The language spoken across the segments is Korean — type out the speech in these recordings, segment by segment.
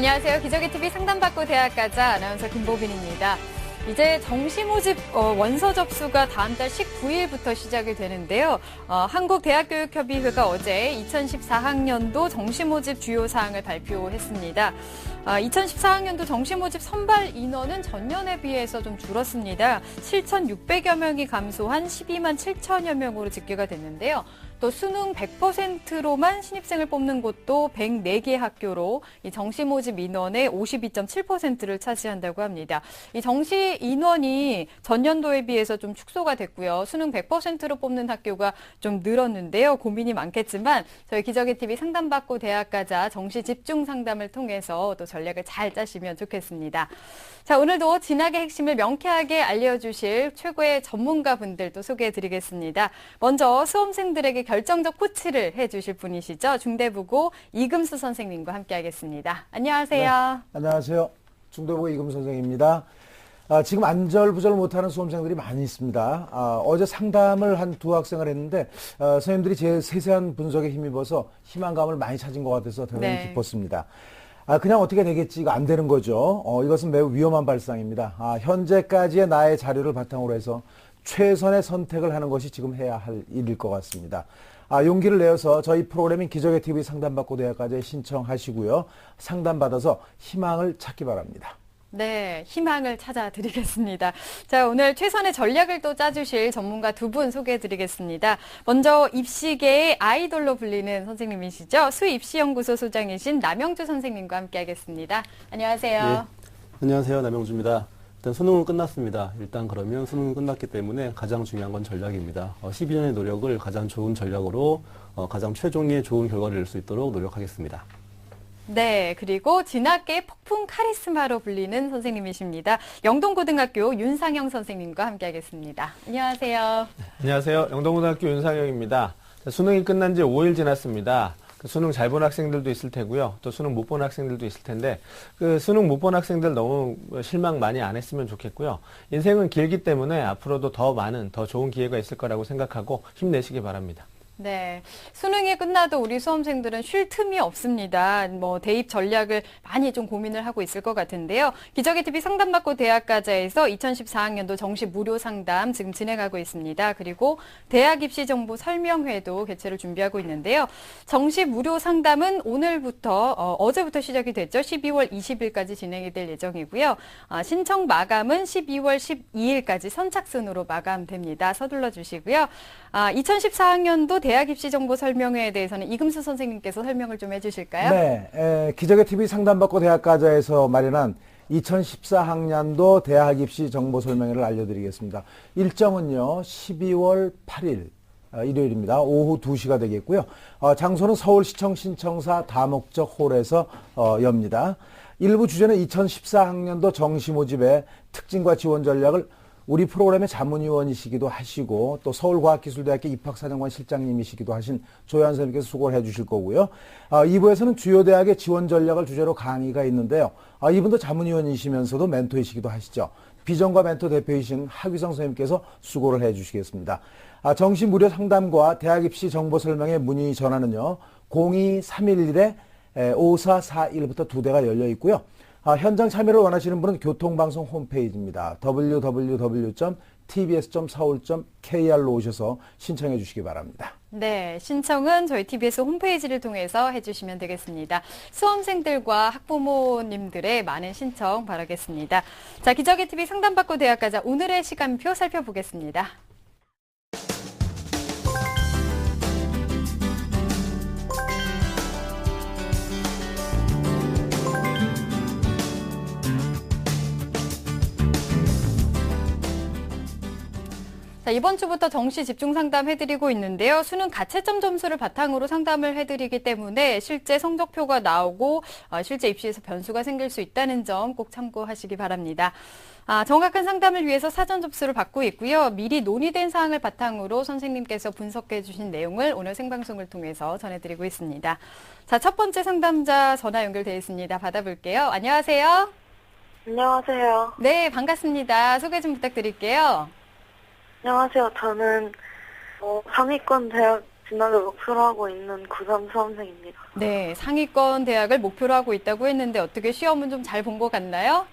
안녕하세요. 기저귀TV 상담받고 대학 가자 아나운서 김보빈입니다. 이제 정시 모집 원서 접수가 다음 달 19일부터 시작이 되는데요. 한국대학교육협의회가 어제 2014학년도 정시 모집 주요 사항을 발표했습니다. 2014학년도 정시 모집 선발 인원은 전년에 비해서 좀 줄었습니다. 7,600여 명이 감소한 12만 7천여 명으로 집계가 됐는데요. 또 수능 100%로만 신입생을 뽑는 곳도 104개 학교로 이 정시 모집 인원의 52.7%를 차지한다고 합니다. 이 정시 인원이 전년도에 비해서 좀 축소가 됐고요. 수능 100%로 뽑는 학교가 좀 늘었는데요. 고민이 많겠지만 저희 기저귀TV 상담받고 대학 가자 정시 집중 상담을 통해서 또 전략을 잘 짜시면 좋겠습니다. 자, 오늘도 진학의 핵심을 명쾌하게 알려주실 최고의 전문가분들 또 소개해드리겠습니다. 먼저 수험생들에게 결정적 코치를 해주실 분이시죠. 중대부고 이금수 선생님과 함께하겠습니다. 안녕하세요. 네, 안녕하세요. 중대부고 이금수 선생입니다. 지금 안절부절 못하는 수험생들이 많이 있습니다. 어제 상담을 한 두 학생을 했는데 선생님들이 제 세세한 분석에 힘입어서 희망감을 많이 찾은 것 같아서 대단히 기뻤습니다. 그냥 어떻게 되겠지, 이거 안 되는 거죠. 이것은 매우 위험한 발상입니다. 현재까지의 나의 자료를 바탕으로 해서 최선의 선택을 하는 것이 지금 해야 할 일일 것 같습니다. 용기를 내어서 저희 프로그램인 기저귀TV 상담받고 대학까지 신청하시고요. 상담받아서 희망을 찾기 바랍니다. 네, 희망을 찾아드리겠습니다. 자, 오늘 최선의 전략을 또 짜주실 전문가 두 분 소개해드리겠습니다. 먼저 입시계의 아이돌로 불리는 선생님이시죠. 수입시연구소 소장이신 남영주 선생님과 함께하겠습니다. 안녕하세요. 네, 안녕하세요. 남영주입니다. 일단 수능은 끝났습니다. 일단 그러면 수능은 끝났기 때문에 가장 중요한 건 전략입니다. 12년의 노력을 가장 좋은 전략으로 가장 최종의 좋은 결과를 낼 수 있도록 노력하겠습니다. 네, 그리고 진학계 폭풍 카리스마로 불리는 선생님이십니다. 영동고등학교 윤상영 선생님과 함께하겠습니다. 안녕하세요. 안녕하세요. 영동고등학교 윤상영입니다. 수능이 끝난 지 5일 지났습니다. 수능 잘 본 학생들도 있을 테고요. 또 수능 못 본 학생들도 있을 텐데 수능 못 본 학생들 너무 실망 많이 안 했으면 좋겠고요. 인생은 길기 때문에 앞으로도 더 많은, 더 좋은 기회가 있을 거라고 생각하고 힘내시기 바랍니다. 네, 수능이 끝나도 우리 수험생들은 쉴 틈이 없습니다. 대입 전략을 많이 좀 고민을 하고 있을 것 같은데요. 기저귀TV 상담받고 대학가자에서 2014학년도 정시 무료 상담 지금 진행하고 있습니다. 그리고 대학 입시 정보 설명회도 개최를 준비하고 있는데요. 정시 무료 상담은 오늘부터 어제부터 시작이 됐죠. 12월 20일까지 진행이 될 예정이고요. 신청 마감은 12월 12일까지 선착순으로 마감됩니다. 서둘러 주시고요. 2014학년도 대학 입시 정보 설명회에 대해서는 이금수 선생님께서 설명을 좀 해주실까요? 네, 기저귀TV 상담받고 대학가자에서 마련한 2014학년도 대학 입시 정보 설명회를 알려드리겠습니다. 일정은요, 12월 8일 일요일입니다. 오후 2시가 되겠고요. 장소는 서울시청 신청사 다목적 홀에서 엽니다. 일부 주제는 2014학년도 정시 모집의 특징과 지원 전략을 우리 프로그램의 자문위원이시기도 하시고 또 서울과학기술대학교 입학사정관 실장님이시기도 하신 조현 선생님께서 수고를 해주실 거고요. 2부에서는 주요 대학의 지원 전략을 주제로 강의가 있는데요. 이분도 자문위원이시면서도 멘토이시기도 하시죠. 비전과 멘토 대표이신 하규성 선생님께서 수고를 해주시겠습니다. 정시 무료 상담과 대학 입시 정보 설명회 문의 전화는요. 02-311-5441부터 2대가 열려 있고요. 현장 참여를 원하시는 분은 교통방송 홈페이지입니다. www.tbs.서울.kr로 오셔서 신청해 주시기 바랍니다. 네, 신청은 저희 TBS 홈페이지를 통해서 해주시면 되겠습니다. 수험생들과 학부모님들의 많은 신청 바라겠습니다. 자, 기저귀TV 상담받고 대학가자 오늘의 시간표 살펴보겠습니다. 자, 이번 주부터 정시 집중 상담 해드리고 있는데요. 수능 가채점 점수를 바탕으로 상담을 해드리기 때문에 실제 성적표가 나오고 실제 입시에서 변수가 생길 수 있다는 점 꼭 참고하시기 바랍니다. 정확한 상담을 위해서 사전 접수를 받고 있고요. 미리 논의된 사항을 바탕으로 선생님께서 분석해 주신 내용을 오늘 생방송을 통해서 전해드리고 있습니다. 자, 첫 번째 상담자 전화 연결되어 있습니다. 받아볼게요. 안녕하세요. 안녕하세요. 네, 반갑습니다. 소개 좀 부탁드릴게요. 안녕하세요. 저는 상위권 대학 진학을 목표로 하고 있는 고3 수험생입니다. 네, 상위권 대학을 목표로 하고 있다고 했는데 어떻게 시험은 좀 잘 본 것 같나요?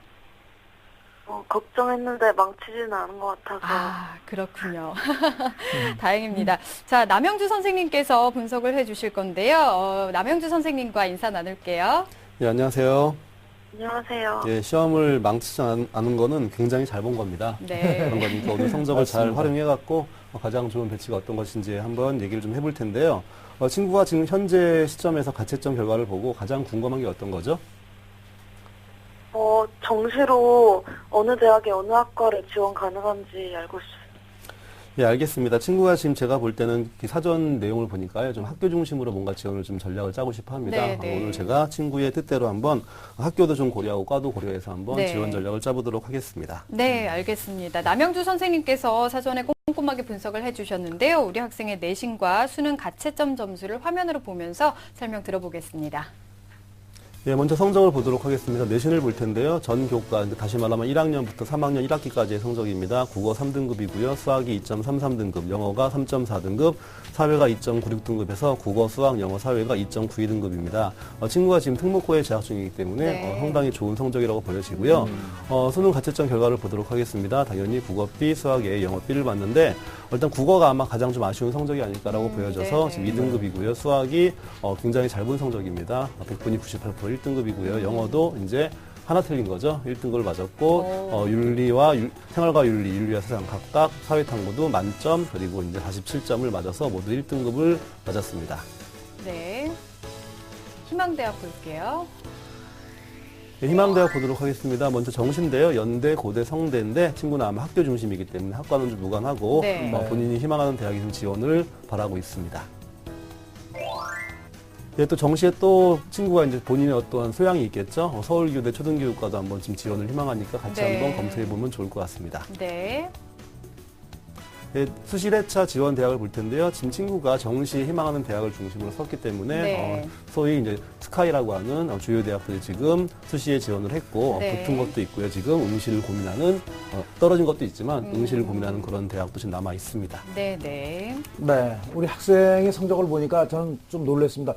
걱정했는데 망치지는 않은 것 같아서. 아, 그렇군요. 다행입니다. 자, 남영주 선생님께서 분석을 해주실 건데요. 남영주 선생님과 인사 나눌게요. 예, 안녕하세요. 안녕하세요. 예, 시험을 망치지 않은 거는 굉장히 잘 본 겁니다. 네. 그런 거니까 오늘 성적을 잘 맞습니다. 활용해갖고 가장 좋은 배치가 어떤 것인지 한번 얘기를 좀 해볼 텐데요. 친구가 지금 현재 시점에서 가채점 결과를 보고 가장 궁금한 게 어떤 거죠? 정시로 어느 대학에 어느 학과를 지원 가능한지 알고 싶습니다. 예, 알겠습니다. 친구가 지금 제가 볼 때는 사전 내용을 보니까요, 좀 학교 중심으로 뭔가 지원을 좀 전략을 짜고 싶어 합니다. 네, 네. 오늘 제가 친구의 뜻대로 한번 학교도 좀 고려하고 과도 고려해서 한번 네. 지원 전략을 짜보도록 하겠습니다. 네, 알겠습니다. 남영주 선생님께서 사전에 꼼꼼하게 분석을 해주셨는데요. 우리 학생의 내신과 수능 가채점 점수를 화면으로 보면서 설명 들어보겠습니다. 예, 먼저 성적을 보도록 하겠습니다. 내신을 볼 텐데요. 전 교과, 다시 말하면 1학년부터 3학년 1학기까지의 성적입니다. 국어 3등급이고요. 수학이 2.33등급, 영어가 3.4등급, 사회가 2.96등급에서 국어, 수학, 영어, 사회가 2.92등급입니다. 친구가 지금 특목고에 재학 중이기 때문에 네. 상당히 좋은 성적이라고 보여지고요. 수능 가채점 결과를 보도록 하겠습니다. 당연히 국어 B, 수학 A, 영어 B를 봤는데 일단 국어가 아마 가장 좀 아쉬운 성적이 아닐까라고 보여져서 네네. 지금 2등급이고요. 수학이 굉장히 잘 본 성적입니다. 100분이 98% 1등급이고요. 영어도 이제 하나 틀린 거죠. 1등급을 맞았고 윤리와 생활과 윤리와 세상 각각 사회탐구도 만점 그리고 이제 47점을 맞아서 모두 1등급을 맞았습니다. 네. 희망대학 볼게요. 네, 희망대학 보도록 하겠습니다. 먼저 정시인데요. 연대, 고대, 성대인데 친구는 아마 학교 중심이기 때문에 학과는 좀 무관하고 네. 본인이 희망하는 대학에 좀 지원을 바라고 있습니다. 예, 또 정시에 또 친구가 이제 본인의 어떠한 소양이 있겠죠. 서울교대 초등교육과도 한번 좀 지원을 희망하니까 같이 네. 한번 검토해 보면 좋을 것 같습니다. 네. 예, 수시 1회차 지원 대학을 볼 텐데요. 지금 친구가 정시에 희망하는 대학을 중심으로 썼기 때문에 네. 소위 이제 스카이라고 하는 주요 대학들이 지금 수시에 지원을 했고 네. 붙은 것도 있고요. 지금 응시를 고민하는 떨어진 것도 있지만 응시를 고민하는 그런 대학도 지금 남아 있습니다. 네, 네. 네, 우리 학생의 성적을 보니까 저는 좀 놀랐습니다.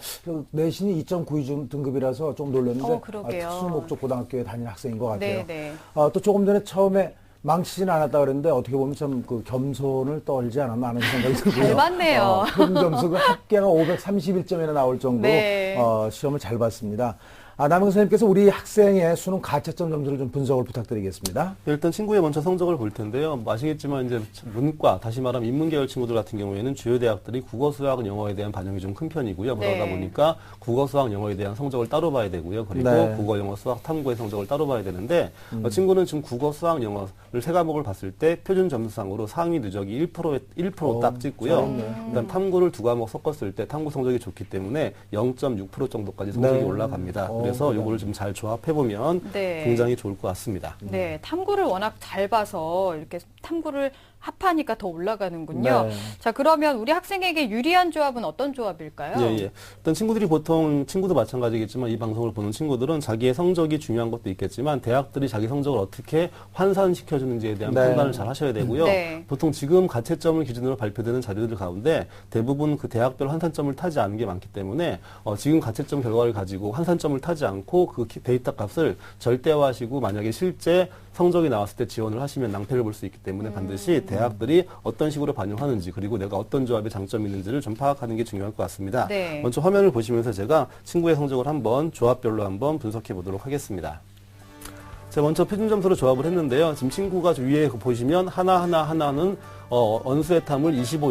내신이 2.92 등급이라서 좀 놀랐는데 그러게요. 특수목적 고등학교에 다니는 학생인 것 같아요. 네, 네. 또 조금 전에 처음에 망치지는 않았다 그랬는데 어떻게 보면 참 그 겸손을 떨지 않았나 하는 생각이 들고요. 잘 봤네요. 큰 점수 그 합계가 531점이나 나올 정도로 네. 시험을 잘 봤습니다. 남영 선생님께서 우리 학생의 수능 가채점 점수를 좀 분석을 부탁드리겠습니다. 일단 친구의 먼저 성적을 볼 텐데요. 아시겠지만 이제 문과, 다시 말하면 인문계열 친구들 같은 경우에는 주요 대학들이 국어, 수학, 영어에 대한 반영이 좀 큰 편이고요. 그러다 네. 보니까 국어, 수학, 영어에 대한 성적을 따로 봐야 되고요. 그리고 네. 국어, 영어, 수학, 탐구의 성적을 따로 봐야 되는데 친구는 지금 국어, 수학, 영어를 세 과목을 봤을 때 표준 점수상으로 상위 누적이 1% 딱 찍고요. 잘했네. 그다음 탐구를 두 과목 섞었을 때 탐구 성적이 좋기 때문에 0.6% 정도까지 성적이 네. 올라갑니다. 그래서 그래요. 요거를 좀 잘 조합해보면 네. 굉장히 좋을 것 같습니다. 네, 탐구를 워낙 잘 봐서 이렇게 탐구를 합하니까 더 올라가는군요. 네. 자, 그러면 우리 학생에게 유리한 조합은 어떤 조합일까요? 예, 예. 일단 친구들이 보통, 친구도 마찬가지겠지만 이 방송을 보는 친구들은 자기의 성적이 중요한 것도 있겠지만 대학들이 자기 성적을 어떻게 환산시켜주는지에 대한 네. 판단을 잘 하셔야 되고요. 네. 보통 지금 가채점을 기준으로 발표되는 자료들 가운데 대부분 그 대학별 환산점을 타지 않은 게 많기 때문에 지금 가채점 결과를 가지고 환산점을 타지 않고 그 데이터 값을 절대화하시고 만약에 실제 성적이 나왔을 때 지원을 하시면 낭패를 볼 수 있기 때문에 반드시 대학들이 어떤 식으로 반영하는지 그리고 내가 어떤 조합에 장점이 있는지를 좀 파악하는 게 중요할 것 같습니다. 네. 먼저 화면을 보시면서 제가 친구의 성적을 한번 조합별로 한번 분석해 보도록 하겠습니다. 제가 먼저 표준 점수로 조합을 했는데요. 지금 친구가 위에 보시면 하나는 언수의 탐을 25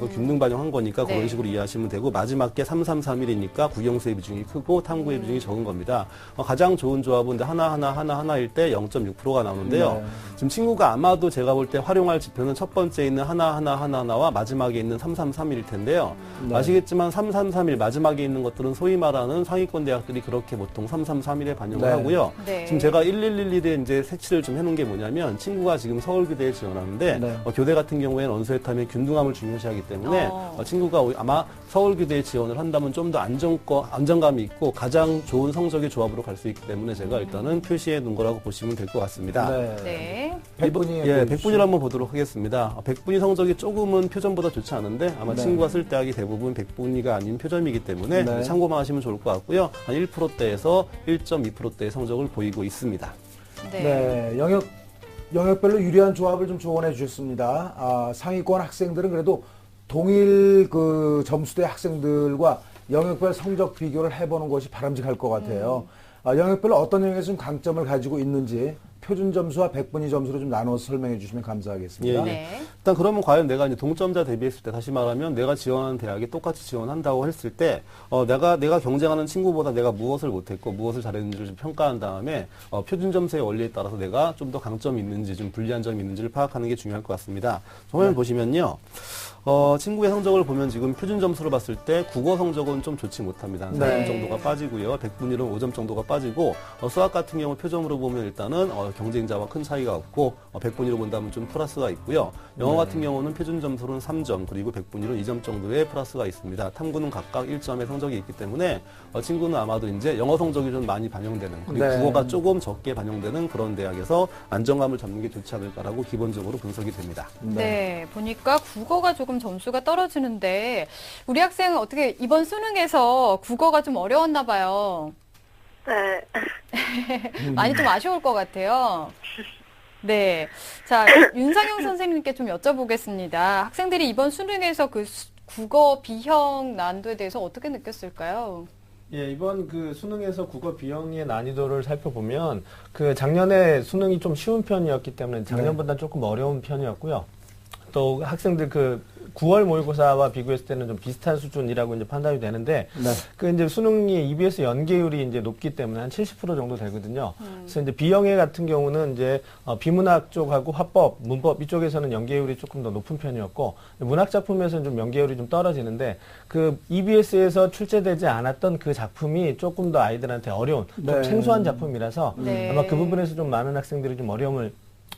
균등 반영한 거니까 네. 그런 식으로 이해하시면 되고 마지막 게 3331이니까 국영수의 비중이 크고 탐구의 비중이 적은 겁니다. 가장 좋은 조합은 하나일 때 0.6%가 나오는데요. 네. 지금 친구가 아마도 제가 볼 때 활용할 지표는 첫 번째 있는 하나와 마지막에 있는 3331일 텐데요. 네. 아시겠지만 3331 마지막에 있는 것들은 소위 말하는 상위권 대학들이 그렇게 보통 3331에 반영을 네. 하고요. 네. 지금 제가 1111에 이제 색칠을 좀 해놓은 게 뭐냐면 친구가 지금 서울교대에 지원하는데 네. 교대 원회 같은 경우에는 원서회탐의 균등함을 중요시하기 때문에 친구가 아마 서울규대에 지원을 한다면 좀 더 안정감이 있고 가장 좋은 성적의 조합으로 갈 수 있기 때문에 제가 일단은 표시해 놓은 거라고 보시면 될 것 같습니다. 네. 100분위. 예, 100분위를 한번 보도록 하겠습니다. 100분위 성적이 조금은 표점보다 좋지 않은데 아마 친구가 쓸 대학이 대부분 100분위가 아닌 표점이기 때문에 네. 참고만 하시면 좋을 것 같고요. 한 1%대에서 1.2%대의 성적을 보이고 있습니다. 네, 영역별로 유리한 조합을 좀 조언해 주셨습니다. 상위권 학생들은 그래도 동일 그 점수대 학생들과 영역별 성적 비교를 해보는 것이 바람직할 것 같아요. 영역별로 어떤 영역에서 좀 강점을 가지고 있는지 표준 점수와 100분위 점수로 좀 나눠서 설명해 주시면 감사하겠습니다. 예, 예. 네. 일단 그러면 과연 내가 이제 동점자 대비했을 때 다시 말하면 내가 지원하는 대학에 똑같이 지원한다고 했을 때 내가 경쟁하는 친구보다 내가 무엇을 못했고 무엇을 잘했는지를 좀 평가한 다음에 표준 점수의 원리에 따라서 내가 좀 더 강점이 있는지 좀 불리한 점이 있는지를 파악하는 게 중요할 것 같습니다. 화면 보시면요. 친구의 성적을 보면 지금 표준 점수로 봤을 때 국어 성적은 좀 좋지 못합니다. 4점 정도가 빠지고요. 100분위로는 5점 정도가 빠지고 수학 같은 경우 표점으로 보면 일단은 경쟁자와 큰 차이가 없고 100분위로 본다면 좀 플러스가 있고요. 영어 같은 경우는 표준 점수로는 3점 그리고 100분위로 2점 정도의 플러스가 있습니다. 탐구는 각각 1점의 성적이 있기 때문에 친구는 아마도 이제 영어 성적이 좀 많이 반영되는 그리고 국어가 조금 적게 반영되는 그런 대학에서 안정감을 잡는 게 좋지 않을까라고 기본적으로 분석이 됩니다. 네, 보니까 국어가 조금 점수가 떨어지는데 우리 학생은 어떻게 이번 수능에서 국어가 좀 어려웠나 봐요. 네. 많이 좀 아쉬울 것 같아요. 네. 자, 윤상영 선생님께 좀 여쭤보겠습니다. 학생들이 이번 수능에서 그 국어 B형 난도에 대해서 어떻게 느꼈을까요? 예, 이번 그 수능에서 국어 B형의 난이도를 살펴보면 그 작년에 수능이 좀 쉬운 편이었기 때문에 작년보다 조금 어려운 편이었고요. 또 학생들 그 9월 모의고사와 비교했을 때는 좀 비슷한 수준이라고 이제 판단이 되는데, 그 이제 수능이 EBS 연계율이 이제 높기 때문에 한 70% 정도 되거든요. 그래서 이제 B형의 같은 경우는 이제 비문학 쪽하고 화법, 문법 이쪽에서는 연계율이 조금 더 높은 편이었고, 문학 작품에서는 좀 연계율이 좀 떨어지는데, 그 EBS에서 출제되지 않았던 그 작품이 조금 더 아이들한테 어려운, 좀 생소한 작품이라서 아마 그 부분에서 좀 많은 학생들이 좀 어려움을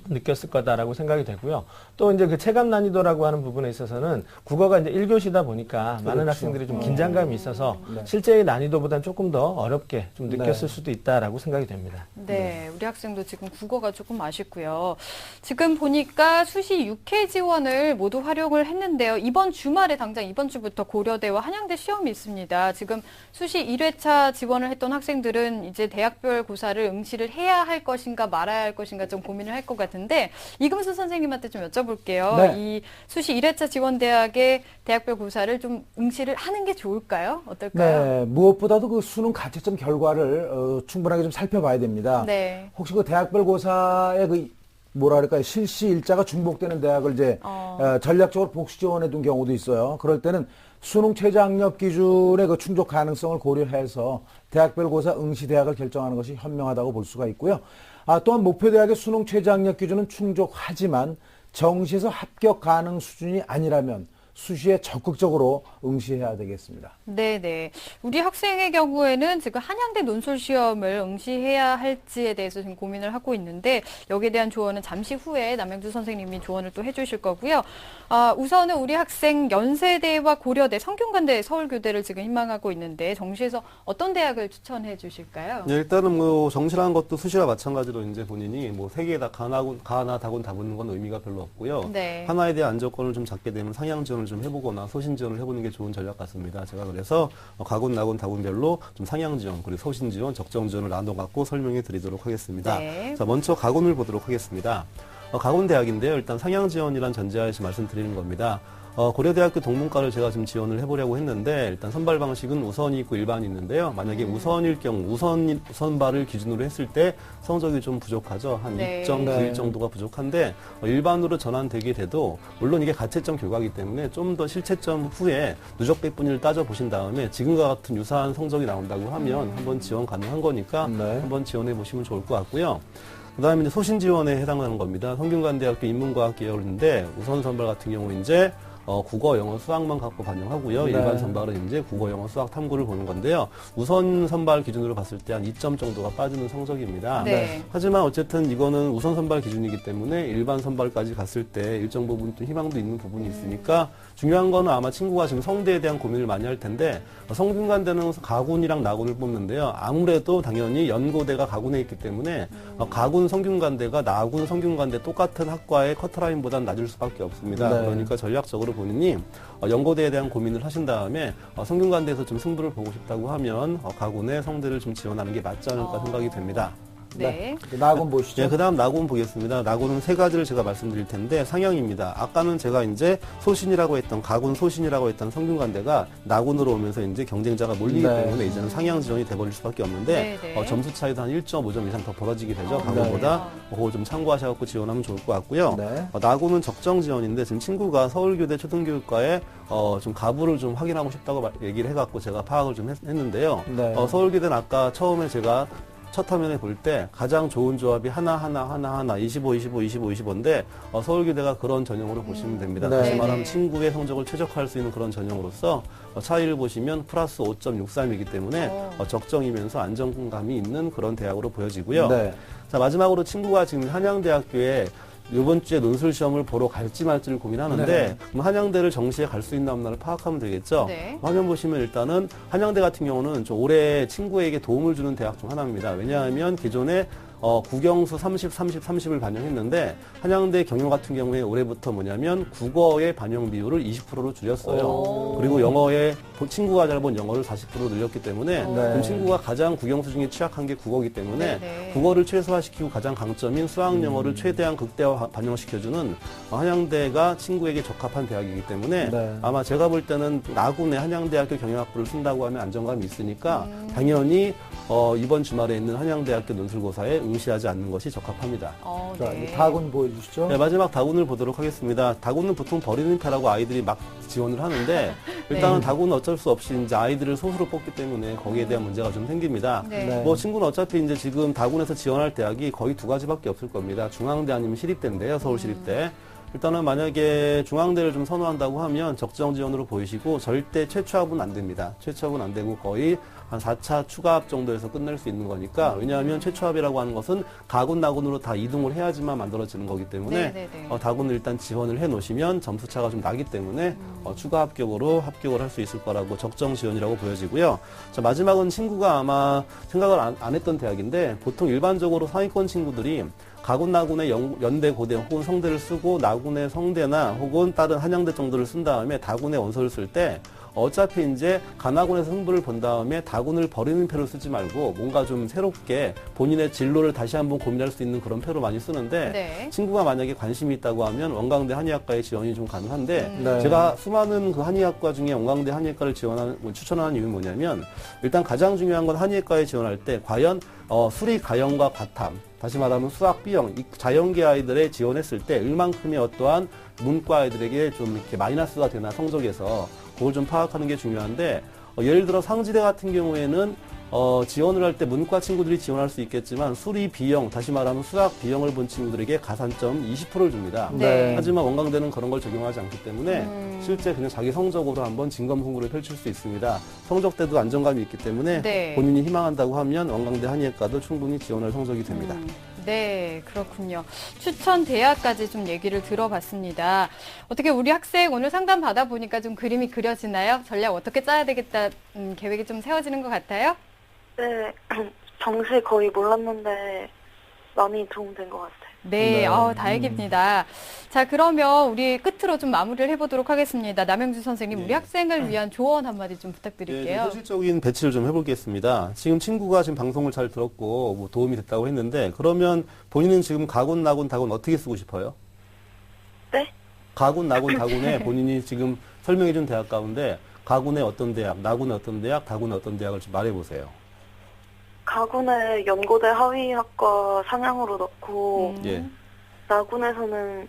느꼈을 거다라고 생각이 되고요. 또 이제 그 체감 난이도라고 하는 부분에 있어서는 국어가 이제 1교시다 보니까 많은 학생들이 좀 긴장감이 있어서 실제의 난이도보다는 조금 더 어렵게 좀 느꼈을 수도 있다라고 생각이 됩니다. 네, 우리 학생도 지금 국어가 조금 아쉽고요. 지금 보니까 수시 6회 지원을 모두 활용을 했는데요. 이번 주말에 당장 이번 주부터 고려대와 한양대 시험이 있습니다. 지금 수시 1회차 지원을 했던 학생들은 이제 대학별 고사를 응시를 해야 할 것인가 말아야 할 것인가 좀 고민을 할 것 같은데 이금수 선생님한테 좀 여쭤볼게요. 네. 이 수시 1회차 지원 대학의 대학별 고사를 좀 응시를 하는 게 좋을까요? 어떨까요? 네, 무엇보다도 그 수능 가채점 결과를 충분하게 좀 살펴봐야 됩니다. 네. 혹시 그 대학별 고사의 그 뭐랄까요 실시 일자가 중복되는 대학을 이제 전략적으로 복수 지원해 둔 경우도 있어요. 그럴 때는 수능 최저학력 기준의 그 충족 가능성을 고려해서 대학별 고사 응시 대학을 결정하는 것이 현명하다고 볼 수가 있고요. 또한 목표대학의 수능 최저학력 기준은 충족하지만 정시에서 합격 가능 수준이 아니라면 수시에 적극적으로 응시해야 되겠습니다. 네네. 우리 학생의 경우에는 지금 한양대 논술 시험을 응시해야 할지에 대해서 지금 고민을 하고 있는데 여기에 대한 조언은 잠시 후에 남영주 선생님이 조언을 또 해주실 거고요. 우선은 우리 학생 연세대와 고려대, 성균관대, 서울교대를 지금 희망하고 있는데 정시에서 어떤 대학을 추천해 주실까요? 네, 일단은 뭐 정시라는 것도 수시와 마찬가지로 이제 본인이 뭐 세 개 다 가나 다군 다 붙는 건 의미가 별로 없고요. 네. 하나에 대한 안정권을 좀 잡게 되면 상향 지원을 좀 해보거나 소신 지원을 해보는 게 좋은 전략 같습니다. 제가 그래서 가군, 나군, 다군별로 좀 상향 지원 그리고 소신 지원, 적정 지원을 나눠 갖고 설명해 드리도록 하겠습니다. 네. 자, 먼저 가군을 보도록 하겠습니다. 가군 대학인데요. 일단 상향 지원이란 전제하에서 말씀드리는 겁니다. 고려대학교 동문과를 제가 지금 지원을 해보려고 했는데 일단 선발 방식은 우선이 있고 일반이 있는데요. 만약에 우선일 경우 우선발을 기준으로 했을 때 성적이 좀 부족하죠. 한 네. 2.91 정도가 부족한데 일반으로 전환되게 돼도 물론 이게 가채점 결과이기 때문에 좀 더 실채점 후에 누적 백분위를 따져보신 다음에 지금과 같은 유사한 성적이 나온다고 하면 한번 지원 가능한 거니까 한번 지원해 보시면 좋을 것 같고요. 그 다음에 이제 소신 지원에 해당하는 겁니다. 성균관대학교 인문과학 계열인데 우선 선발 같은 경우 이제 국어, 영어, 수학만 갖고 반영하고요. 네. 일반 선발은 이제 국어, 영어, 수학 탐구를 보는 건데요. 우선 선발 기준으로 봤을 때 한 2점 정도가 빠지는 성적입니다. 네. 하지만 어쨌든 이거는 우선 선발 기준이기 때문에 일반 선발까지 갔을 때 일정 부분 또 희망도 있는 부분이 있으니까 중요한 거는 아마 친구가 지금 성대에 대한 고민을 많이 할 텐데 성균관대는 가군이랑 나군을 뽑는데요. 아무래도 당연히 연고대가 가군에 있기 때문에 가군 성균관대가 나군 성균관대 똑같은 학과의 커트라인보다는 낮을 수밖에 없습니다. 네. 그러니까 전략적으로 본인이 연고대에 대한 고민을 하신 다음에 성균관대에서 좀 승부를 보고 싶다고 하면 가군의 성대를 좀 지원하는 게 맞지 않을까 생각이 됩니다. 네. 나군 보시죠. 네, 그 다음 나군 보겠습니다. 나군은 세 가지를 제가 말씀드릴 텐데 상향입니다. 아까는 제가 이제 소신이라고 했던 가군 소신이라고 했던 성균관대가 나군으로 오면서 이제 경쟁자가 몰리기 네. 때문에 이제는 상향 지원이 돼버릴 수밖에 없는데 네, 네. 점수 차이도 한 1.5점 이상 더 벌어지게 되죠. 네. 가군보다 그걸 좀 참고하셔서 지원하면 좋을 것 같고요. 네. 나군은 적정 지원인데 지금 친구가 서울교대 초등교육과에 좀 가부를 좀 확인하고 싶다고 얘기를 해갖고 제가 파악을 좀 했는데요. 네. 서울교대는 아까 처음에 제가 첫 화면에 볼 때 가장 좋은 조합이 하나, 25, 25, 25, 25인데 서울교대가 그런 전형으로 보시면 됩니다. 네. 다시 네네. 말하면 친구의 성적을 최적화할 수 있는 그런 전형으로서 차이를 보시면 플러스 5.63이기 때문에 적정이면서 안정감이 있는 그런 대학으로 보여지고요. 네. 자, 마지막으로 친구가 지금 한양대학교에 이번 주에 논술 시험을 보러 갈지 말지를 고민하는데 네. 그럼 한양대를 정시에 갈 수 있나 없나를 파악하면 되겠죠. 네. 화면 보시면 일단은 한양대 같은 경우는 좀 올해 친구에게 도움을 주는 대학 중 하나입니다. 왜냐하면 기존에 국영수 30, 30, 30을 반영했는데 한양대 경영 같은 경우에 올해부터 뭐냐면 국어의 반영 비율을 20%로 줄였어요. 오. 그리고 영어에 친구가 잘 본 영어를 40% 늘렸기 때문에 네. 그럼 친구가 가장 국영수 중에 취약한 게 국어이기 때문에 네네. 국어를 최소화시키고 가장 강점인 수학 영어를 최대한 극대화 반영시켜주는 한양대가 친구에게 적합한 대학이기 때문에 네. 아마 제가 볼 때는 나군의 한양대학교 경영학부를 쓴다고 하면 안정감이 있으니까 당연히 이번 주말에 있는 한양대학교 논술고사에 응시하지 않는 것이 적합합니다. 자, 네. 다군 보여주시죠. 네, 마지막 다군을 보도록 하겠습니다. 다군은 보통 버리는 패라고 아이들이 막 지원을 하는데 일단은 다군은 어쩔 수 없이 이제 아이들을 소수로 뽑기 때문에 거기에 대한 문제가 좀 생깁니다. 네. 네. 뭐 친구는 어차피 이제 지금 다군에서 지원할 대학이 거의 두 가지밖에 없을 겁니다. 중앙대 아니면 시립대인데요, 서울시립대. 일단은 만약에 중앙대를 좀 선호한다고 하면 적정 지원으로 보이시고 절대 최초합은 안 됩니다. 최초합은 안 되고 거의 한 4차 추가합 정도에서 끝낼 수 있는 거니까 왜냐하면 최초합이라고 하는 것은 가군, 나군으로 다 이동을 해야지만 만들어지는 거기 때문에 네네네. 다군을 일단 지원을 해 놓으시면 점수 차가 좀 나기 때문에 추가 합격으로 합격을 할 수 있을 거라고 적정 지원이라고 보여지고요. 자, 마지막은 친구가 아마 생각을 안 했던 대학인데 보통 일반적으로 상위권 친구들이 가군, 나군의 연대, 고대 혹은 성대를 쓰고 나군의 성대나 혹은 다른 한양대 정도를 쓴 다음에 다군의 원서를 쓸 때 어차피 이제 가나군에서 승부를 본 다음에 다군을 버리는 표를 쓰지 말고 뭔가 좀 새롭게 본인의 진로를 다시 한번 고민할 수 있는 그런 표로 많이 쓰는데 네. 친구가 만약에 관심이 있다고 하면 원광대 한의학과에 지원이 좀 가능한데 네. 제가 수많은 그 한의학과 중에 원광대 한의학과를 추천하는 이유는 뭐냐면 일단 가장 중요한 건 한의학과에 지원할 때 과연 수리 가형과 과탐 다시 말하면 수학 B형 이 자연계 아이들에 지원했을 때 얼만큼의 어떠한 문과 아이들에게 좀 이렇게 마이너스가 되나 성적에서 그걸 좀 파악하는 게 중요한데 예를 들어 상지대 같은 경우에는 지원을 할 때 문과 친구들이 지원할 수 있겠지만 수리 B형 다시 말하면 수학 B형을 본 친구들에게 가산점 20%를 줍니다. 네. 하지만 원광대는 그런 걸 적용하지 않기 때문에 실제 그냥 자기 성적으로 한번 진검승부를 펼칠 수 있습니다. 성적 때도 안정감이 있기 때문에 네. 본인이 희망한다고 하면 원광대 한의학과도 충분히 지원할 성적이 됩니다. 네, 그렇군요. 추천 대학까지 좀 얘기를 들어봤습니다. 어떻게 우리 학생 오늘 상담 받아보니까 좀 그림이 그려지나요? 전략 어떻게 짜야 되겠다 계획이 좀 세워지는 것 같아요? 네, 정시 거의 몰랐는데 많이 도움된 것 같아요. 네, 네. 다행입니다. 자, 그러면 우리 끝으로 좀 마무리를 해보도록 하겠습니다. 남영주 선생님, 우리 학생을 위한 조언 한마디 좀 네, 부탁드릴게요. 현실적인 배치를 좀 해보겠습니다. 지금 친구가 지금 방송을 잘 들었고 뭐 도움이 됐다고 했는데 그러면 본인은 지금 가군, 나군, 다군 어떻게 쓰고 싶어요? 네? 가군, 나군, 다군에 본인이 지금 설명해준 대학 가운데 가군의 어떤 대학, 나군의 어떤 대학, 다군의 어떤 대학을 좀 말해보세요. 가군에 연고대 하위학과 상향으로 넣고 예. 나군에서는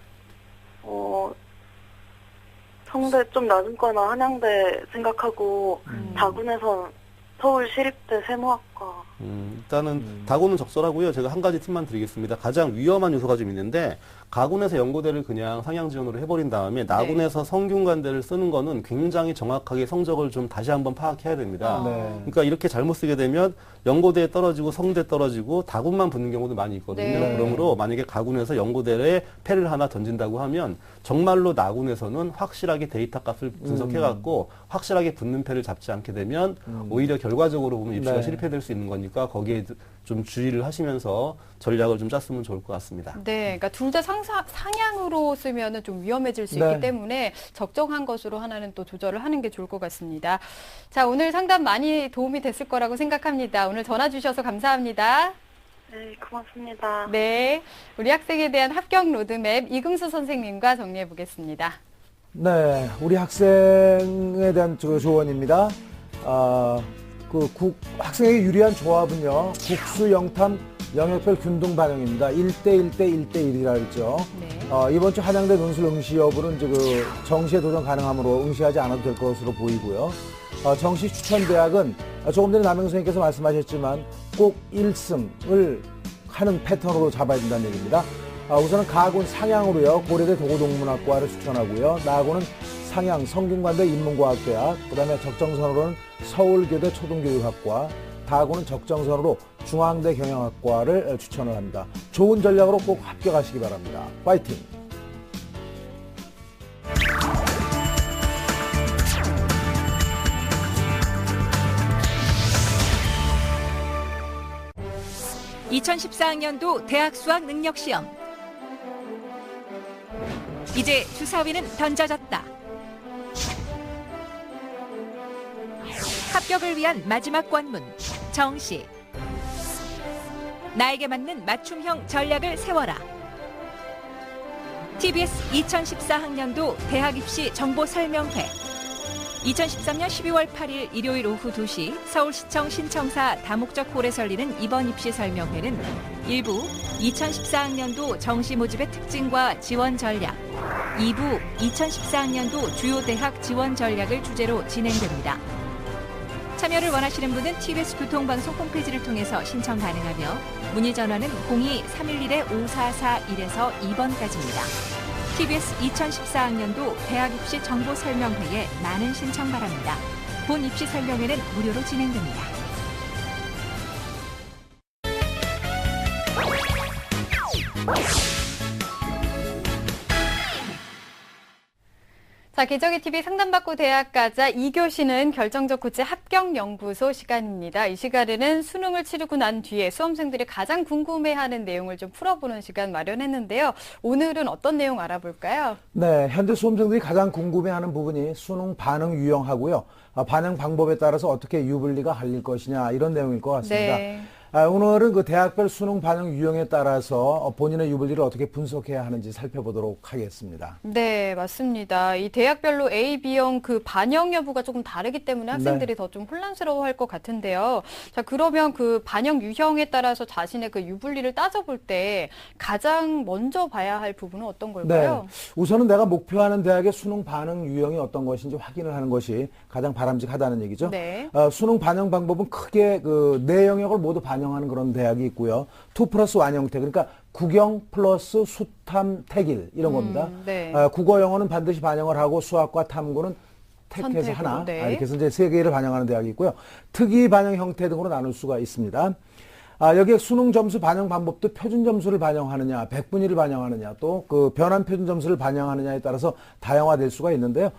성대 좀 낮은 거나 한양대 생각하고 다군에선 서울시립대 세무학과 학과. 일단은 다고는 적절하고요. 제가 한 가지 팁만 드리겠습니다. 가장 위험한 요소가 좀 있는데 가군에서 연고대를 그냥 상향 지원으로 해버린 다음에 나군에서 성균관대를 쓰는 거는 굉장히 정확하게 성적을 좀 다시 한번 파악해야 됩니다. 네. 그러니까 이렇게 잘못 쓰게 되면 연고대에 떨어지고 성대 떨어지고 다군만 붙는 경우도 많이 있거든요. 네. 그러므로 만약에 가군에서 연고대에 패를 하나 던진다고 하면 정말로 나군에서는 확실하게 데이터 값을 분석해갖고 확실하게 붙는 패를 잡지 않게 되면 오히려 결과적으로 보면 입시가 네. 실패될 수 있는 거니까 거기에 좀 주의를 하시면서 전략을 좀 짰으면 좋을 것 같습니다. 네, 그러니까 둘 다 상향으로 쓰면은 좀 위험해질 수 네. 있기 때문에 적정한 것으로 하나는 또 조절을 하는 게 좋을 것 같습니다. 자, 오늘 상담 많이 도움이 됐을 거라고 생각합니다. 오늘 전화 주셔서 감사합니다. 네, 고맙습니다. 네, 우리 학생에 대한 합격 로드맵 이금수 선생님과 정리해 보겠습니다. 네, 우리 학생에 대한 조언입니다. 학생에게 유리한 조합은요, 국수, 영탐, 영역별 균등 반영입니다. 1대1대 1대1이라 그랬죠. 네. 이번 주 한양대 논술 응시 여부는 정시에 도전 가능하므로 응시하지 않아도 될 것으로 보이고요. 정시 추천 대학은 조금 전에 남영 선생님께서 말씀하셨지만 꼭 1승을 하는 패턴으로 잡아야 된다는 얘기입니다. 우선은 가군 상향으로요, 고려대 도고동문학과를 추천하고요. 나고는 상향 성균관대 인문과학대학, 그 다음에 적정선으로는 서울교대 초등교육학과, 다고는 적정선으로 중앙대 경영학과를 추천을 합니다. 좋은 전략으로 꼭 합격하시기 바랍니다. 파이팅! (2014학년도) 대학 수학 능력 시험. 이제 주사위는 던져졌다. 합격을 위한 마지막 관문, 정시. 나에게 맞는 맞춤형 전략을 세워라. TBS 2014학년도 대학 입시 정보 설명회. 2013년 12월 8일 일요일 오후 2시 서울시청 신청사 다목적 홀에서 열리는 이번 입시 설명회는 1부 2014학년도 정시 모집의 특징과 지원 전략, 2부 2014학년도 주요 대학 지원 전략을 주제로 진행됩니다. 참여를 원하시는 분은 TBS 교통방송 홈페이지를 통해서 신청 가능하며 문의 전화는 02-311-5441에서 2번까지입니다. TBS 2014학년도 대학 입시 정보 설명회에 많은 신청 바랍니다. 본 입시 설명회는 무료로 진행됩니다. 자, 기저귀 TV 상담받고 대학 가자 2교시는 결정적 고치 합격연구소 시간입니다. 이 시간에는 수능을 치르고 난 뒤에 수험생들이 가장 궁금해하는 내용을 좀 풀어보는 시간 마련했는데요. 오늘은 어떤 내용 알아볼까요? 네, 현재 수험생들이 가장 궁금해하는 부분이 수능 반응 유형하고요. 반응 방법에 따라서 어떻게 유불리가 갈릴 것이냐 이런 내용일 것 같습니다. 네. 오늘은 그 대학별 수능 반응 유형에 따라서 본인의 유불리를 어떻게 분석해야 하는지 살펴보도록 하겠습니다. 네, 맞습니다. 이 대학별로 A, B형 그 반영 여부가 조금 다르기 때문에 학생들이 더 좀 혼란스러워할 것 같은데요. 자, 그러면 그 반영 유형에 따라서 자신의 그 유불리를 따져볼 때 가장 먼저 봐야 할 부분은 어떤 걸까요? 네, 우선은 내가 목표하는 대학의 수능 반응 유형이 어떤 것인지 확인을 하는 것이 가장 바람직하다는 얘기죠. 네. 수능 반영 방법은 크게 그 네 영역을 모두 반영하는 그런 대학이 있고요. 2+1 형태, 그러니까 국영 플러스 수탐 택일 이런 겁니다. 네. 국어 영어는 반드시 반영을 하고 수학과 탐구는 택해서 선택으로, 하나, 네. 이렇게 해서 이제 세 개를 반영하는 대학이 있고요. 특이 반영 형태 등으로 나눌 수가 있습니다. 여기에 수능 점수 반영 방법도 표준 점수를 반영하느냐, 백분위를 반영하느냐, 또 그 변환 표준 점수를 반영하느냐에 따라서 다양화될 수가 있는데요.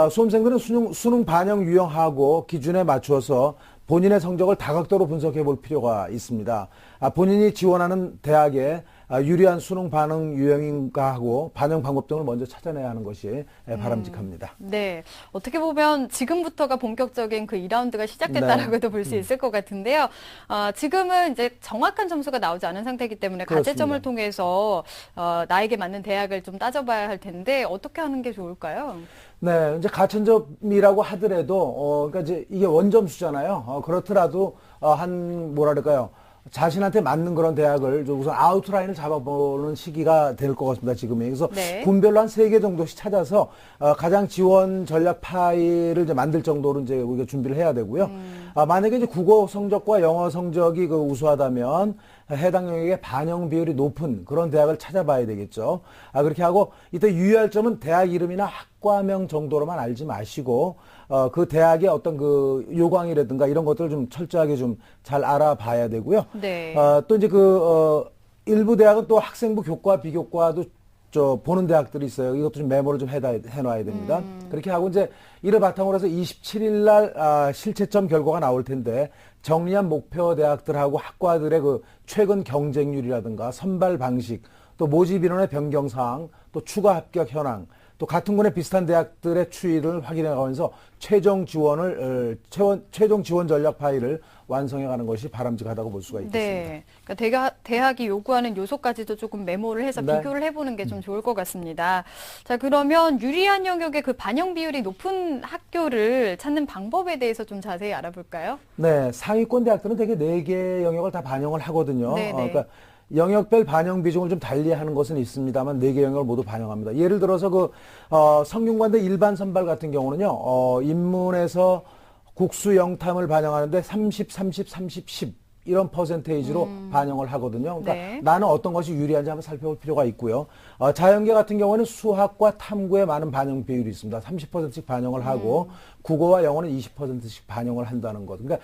수험생들은 수능 반영 유형하고 기준에 맞추어서 본인의 성적을 다각도로 분석해 볼 필요가 있습니다. 본인이 지원하는 대학에 유리한 수능 반응 유형인가 하고 반영 방법 등을 먼저 찾아내야 하는 것이 바람직합니다. 네. 어떻게 보면 지금부터가 본격적인 그 2라운드가 시작됐다라고도 볼 수 있을 것 같은데요. 지금은 이제 정확한 점수가 나오지 않은 상태이기 때문에 그렇습니다. 가채점을 통해서 나에게 맞는 대학을 좀 따져봐야 할 텐데 어떻게 하는 게 좋을까요? 네, 이제 가천점이라고 하더라도, 그러니까 이제 이게 원점수잖아요. 그렇더라도, 뭐랄까요. 자신한테 맞는 그런 대학을 좀 우선 아웃라인을 잡아보는 시기가 될 것 같습니다, 지금이. 그래서 네. 군별로 한 3개 정도씩 찾아서 가장 지원 전략 파일을 이제 만들 정도로 이제 우리가 준비를 해야 되고요. 만약에 이제 국어 성적과 영어 성적이 그 우수하다면 해당 영역의 반영 비율이 높은 그런 대학을 찾아봐야 되겠죠. 그렇게 하고 이때 유의할 점은 대학 이름이나 학과명 정도로만 알지 마시고 그 대학의 어떤 그 요강이라든가 이런 것들을 좀 철저하게 좀 잘 알아봐야 되고요. 네. 또 이제 일부 대학은 또 학생부 교과, 비교과도 보는 대학들이 있어요. 이것도 좀 메모를 좀 해놔야 됩니다. 그렇게 하고 이제 이를 바탕으로 해서 27일 날 실채점 결과가 나올 텐데 정리한 목표 대학들하고 학과들의 그 최근 경쟁률이라든가 선발 방식, 또 모집 인원의 변경 사항, 또 추가 합격 현황, 또 같은 군의 비슷한 대학들의 추이를 확인해 가면서 최종 지원 전략 파일을 완성해 가는 것이 바람직하다고 볼 수가 있겠습니다. 네. 그러니까 대학이 요구하는 요소까지도 조금 메모를 해서 네. 비교를 해보는 게 좀 좋을 것 같습니다. 자, 그러면 유리한 영역의 그 반영 비율이 높은 학교를 찾는 방법에 대해서 좀 자세히 알아볼까요? 네, 상위권 대학들은 되게 4개 영역을 다 반영을 하거든요. 네네. 그러니까 영역별 반영 비중을 좀 달리하는 것은 있습니다만 4개 영역을 모두 반영합니다. 예를 들어서 성균관대 일반 선발 같은 경우는요, 인문에서 국수 영탐을 반영하는데 30, 30, 30, 10 이런 퍼센테이지로 반영을 하거든요. 그러니까 네. 나는 어떤 것이 유리한지 한번 살펴볼 필요가 있고요. 자연계 같은 경우는 수학과 탐구에 많은 반영 비율이 있습니다. 30%씩 반영을 하고 국어와 영어는 20%씩 반영을 한다는 것. 그러니까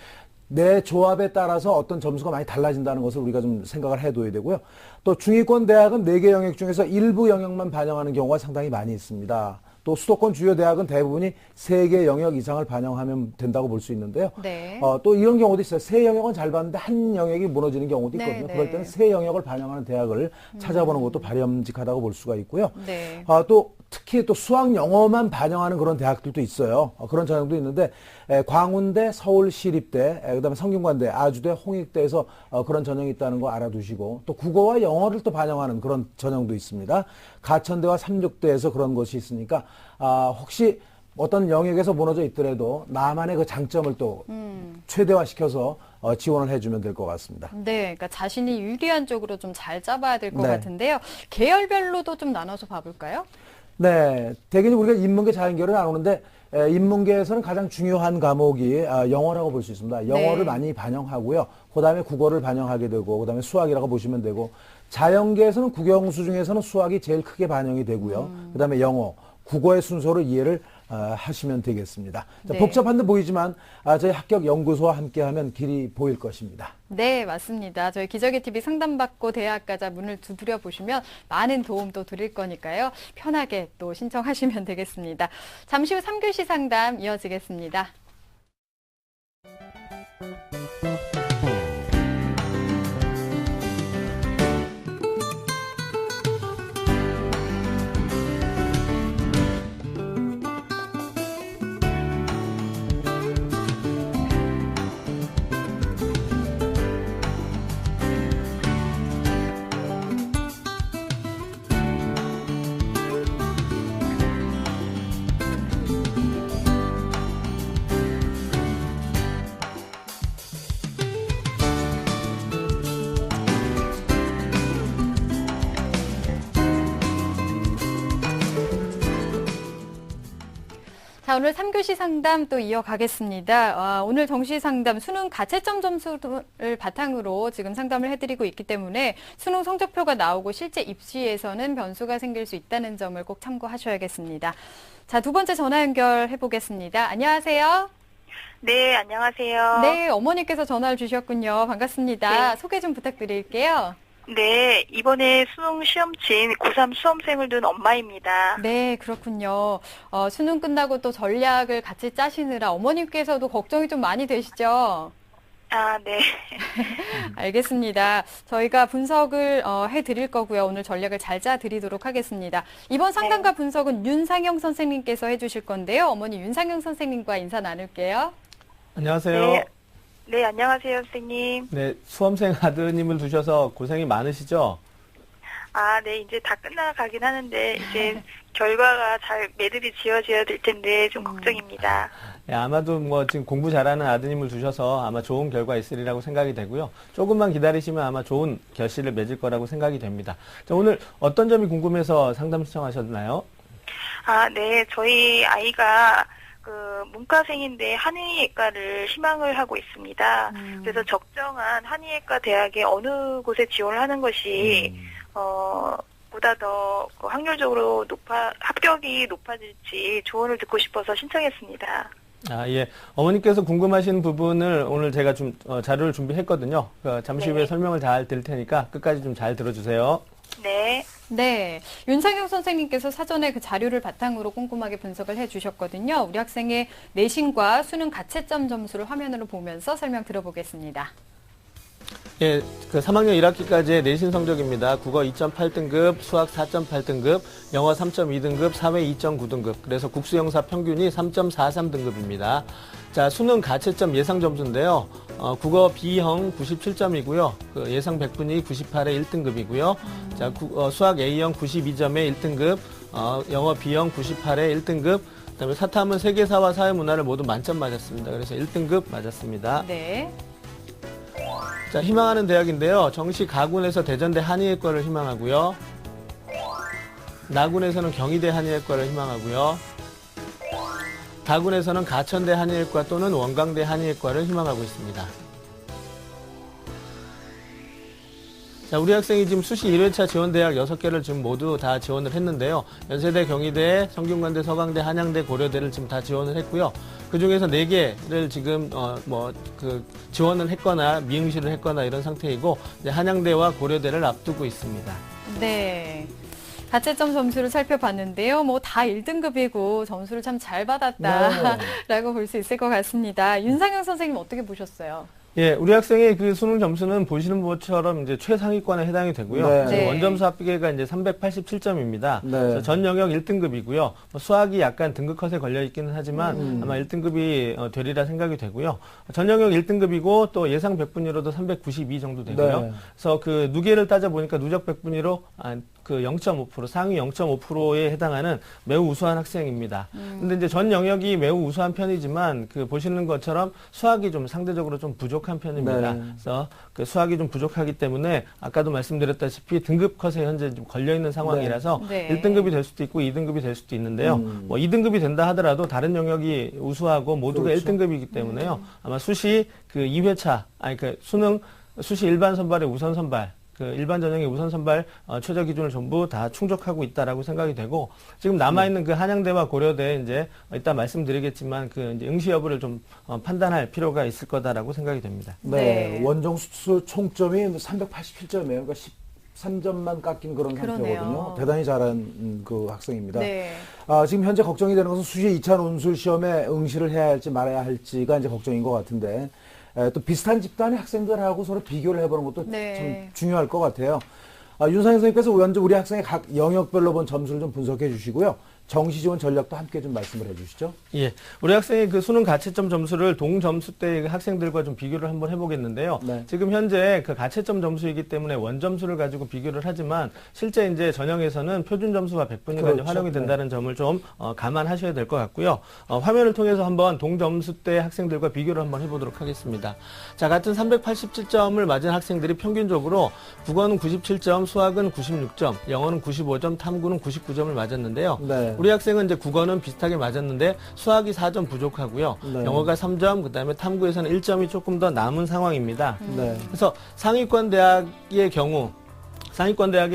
내 조합에 따라서 어떤 점수가 많이 달라진다는 것을 우리가 좀 생각을 해둬야 되고요. 또 중위권 대학은 4개 영역 중에서 일부 영역만 반영하는 경우가 상당히 많이 있습니다. 또 수도권 주요 대학은 대부분이 3개 영역 이상을 반영하면 된다고 볼 수 있는데요. 네. 또 이런 경우도 있어요. 3영역은 잘 봤는데 한 영역이 무너지는 경우도 있거든요. 네, 그럴 네. 때는 3영역을 반영하는 대학을 찾아보는 것도 바람직하다고 볼 수가 있고요. 네. 또 특히 또 수학 영어만 반영하는 그런 대학들도 있어요. 그런 전형도 있는데 광운대, 서울시립대, 그다음에 성균관대, 아주대, 홍익대에서 그런 전형이 있다는 거 알아두시고 또 국어와 영어를 또 반영하는 그런 전형도 있습니다. 가천대와 삼육대에서 그런 것이 있으니까 혹시 어떤 영역에서 무너져 있더라도 나만의 그 장점을 또 최대화시켜서 지원을 해주면 될 것 같습니다. 네, 그러니까 자신이 유리한 쪽으로 좀 잘 잡아야 될 것 네. 같은데요. 계열별로도 좀 나눠서 봐볼까요? 네, 대개는 우리가 인문계, 자연계를 나누는데 인문계에서는 가장 중요한 과목이 영어라고 볼 수 있습니다. 영어를 네. 많이 반영하고요. 그다음에 국어를 반영하게 되고 그다음에 수학이라고 보시면 되고 자연계에서는 국영수 중에서는 수학이 제일 크게 반영이 되고요. 그다음에 영어, 국어의 순서로 이해를 하시면 되겠습니다. 자, 네. 복잡한 듯 보이지만 저희 합격 연구소와 함께하면 길이 보일 것입니다. 네, 맞습니다. 저희 기적의 TV 상담받고 대학 가자 문을 두드려 보시면 많은 도움도 드릴 거니까요. 편하게 또 신청하시면 되겠습니다. 잠시 후 3교시 상담 이어지겠습니다. 자, 오늘 3교시 상담 또 이어가겠습니다. 오늘 정시 상담 수능 가채점 점수를 바탕으로 지금 상담을 해드리고 있기 때문에 수능 성적표가 나오고 실제 입시에서는 변수가 생길 수 있다는 점을 꼭 참고하셔야겠습니다. 자, 두 번째 전화 연결해 보겠습니다. 안녕하세요. 네, 안녕하세요. 네, 어머니께서 전화를 주셨군요. 반갑습니다. 네. 소개 좀 부탁드릴게요. 네, 이번에 수능 시험 친 고3 수험생을 둔 엄마입니다. 네, 그렇군요. 수능 끝나고 또 전략을 같이 짜시느라 어머님께서도 걱정이 좀 많이 되시죠? 아, 네. 알겠습니다. 저희가 분석을 해드릴 거고요. 오늘 전략을 잘 짜드리도록 하겠습니다. 이번 상담과 분석은 윤상영 선생님께서 해주실 건데요. 어머니 윤상영 선생님과 인사 나눌게요. 안녕하세요. 네. 네, 안녕하세요, 선생님. 네, 수험생 아드님을 두셔서 고생이 많으시죠? 아, 네, 이제 다 끝나가긴 하는데, 이제 결과가 잘 매듭이 지어져야 될 텐데 좀 걱정입니다. 예, 아마도 뭐 지금 공부 잘하는 아드님을 두셔서 아마 좋은 결과 있으리라고 생각이 되고요. 조금만 기다리시면 아마 좋은 결실을 맺을 거라고 생각이 됩니다. 자, 오늘 어떤 점이 궁금해서 상담 신청하셨나요? 네. 저희 아이가 문과생인데 한의예과를 희망을 하고 있습니다. 그래서 적정한 한의예과 대학에 어느 곳에 지원을 하는 것이 보다 더 확률적으로 합격이 높아질지 조언을 듣고 싶어서 신청했습니다. 예. 어머니께서 궁금하신 부분을 오늘 제가 좀 자료를 준비했거든요. 잠시 후에 설명을 잘 드릴 테니까 끝까지 좀 잘 들어주세요. 네. 네, 윤상영 선생님께서 사전에 그 자료를 바탕으로 꼼꼼하게 분석을 해주셨거든요. 우리 학생의 내신과 수능 가채점 점수를 화면으로 보면서 설명 들어보겠습니다. 예, 3학년 1학기까지의 내신 성적입니다. 국어 2.8등급, 수학 4.8등급, 영어 3.2등급, 사회 2.9등급. 그래서 국수영사 평균이 3.43등급입니다. 자, 수능 가채점 예상 점수인데요. 국어 B형 97점이고요. 예상 100분이 98에 1등급이고요. 자, 수학 A형 92점에 1등급, 영어 B형 98에 1등급, 그다음에 사탐은 세계사와 사회문화를 모두 만점 맞았습니다. 그래서 1등급 맞았습니다. 네. 자, 희망하는 대학인데요. 정시 가군에서 대전대 한의예과를 희망하고요. 나군에서는 경희대 한의예과를 희망하고요. 다군에서는 가천대 한의예과 또는 원광대 한의예과를 희망하고 있습니다. 자, 우리 학생이 지금 수시 1회차 지원대학 6개를 지금 모두 다 지원을 했는데요. 연세대, 경희대, 성균관대, 서강대, 한양대, 고려대를 지금 다 지원을 했고요. 그 중에서 4개를 지금, 지원을 했거나 미응시를 했거나 이런 상태이고, 이제 한양대와 고려대를 앞두고 있습니다. 네. 가채점 점수를 살펴봤는데요. 뭐 다 1등급이고 점수를 참 잘 받았다라고 볼 수 있을 것 같습니다. 윤상영 선생님 어떻게 보셨어요? 예, 우리 학생의 그 수능 점수는 보시는 것처럼 이제 최상위권에 해당이 되고요. 네. 원점수 합계가 이제 387점입니다. 네. 전 영역 1등급이고요. 수학이 약간 등급 컷에 걸려 있기는 하지만 아마 1등급이 되리라 생각이 되고요. 전 영역 1등급이고 또 예상 100분위로도 392 정도 되고요. 네. 그래서 그 누계를 따져 보니까 누적 100분위로 0.5% 상위 0.5%에 해당하는 매우 우수한 학생입니다. 근데 이제 전 영역이 매우 우수한 편이지만 그 보시는 것처럼 수학이 좀 상대적으로 좀 부족한 편입니다. 네. 그래서 그 수학이 좀 부족하기 때문에 아까도 말씀드렸다시피 등급 컷에 현재 좀 걸려 있는 상황이라서 네. 1등급이 될 수도 있고 2등급이 될 수도 있는데요. 뭐 2등급이 된다 하더라도 다른 영역이 우수하고 모두가 그렇죠. 1등급이기 때문에요. 아마 수시 그 2회차 수능 수시 일반 선발의 우선 선발 일반 전형의 우선 선발 최저 기준을 전부 다 충족하고 있다라고 생각이 되고 지금 남아 있는 그 한양대와 고려대 이제 이따 말씀드리겠지만 그 이제 응시 여부를 좀 판단할 필요가 있을 거다라고 생각이 됩니다. 네. 네. 원정 수술 총점이 387점이에요. 그러니까 13점만 깎인 그런 그러네요. 상태거든요. 대단히 잘한 그 학생입니다. 네. 지금 현재 걱정이 되는 것은 수시 2차 논술 시험에 응시를 해야 할지 말아야 할지가 이제 걱정인 것 같은데 또 비슷한 집단의 학생들하고 서로 비교를 해보는 것도 네. 참 중요할 것 같아요. 윤상현 선생님께서 먼저 우리 학생의 각 영역별로 본 점수를 좀 분석해 주시고요. 정시 지원 전략도 함께 좀 말씀을 해 주시죠. 예. 우리 학생의 그 수능 가채점 점수를 동점수 때 학생들과 좀 비교를 한번 해보겠는데요. 네. 지금 현재 그 가채점 점수이기 때문에 원점수를 가지고 비교를 하지만 실제 이제 전형에서는 표준 점수와 100분위가 그렇죠. 활용이 된다는 점을 좀 감안하셔야 될 것 같고요. 화면을 통해서 한번 동점수 때 학생들과 비교를 한번 해보도록 하겠습니다. 자, 같은 387점을 맞은 학생들이 평균적으로 국어는 97점, 수학은 96점, 영어는 95점, 탐구는 99점을 맞았는데요. 네. 우리 학생은 이제 국어는 비슷하게 맞았는데 수학이 4점 부족하고요. 네. 영어가 3점, 그다음에 탐구에서는 1점이 조금 더 남은 상황입니다. 네. 그래서 상위권 대학의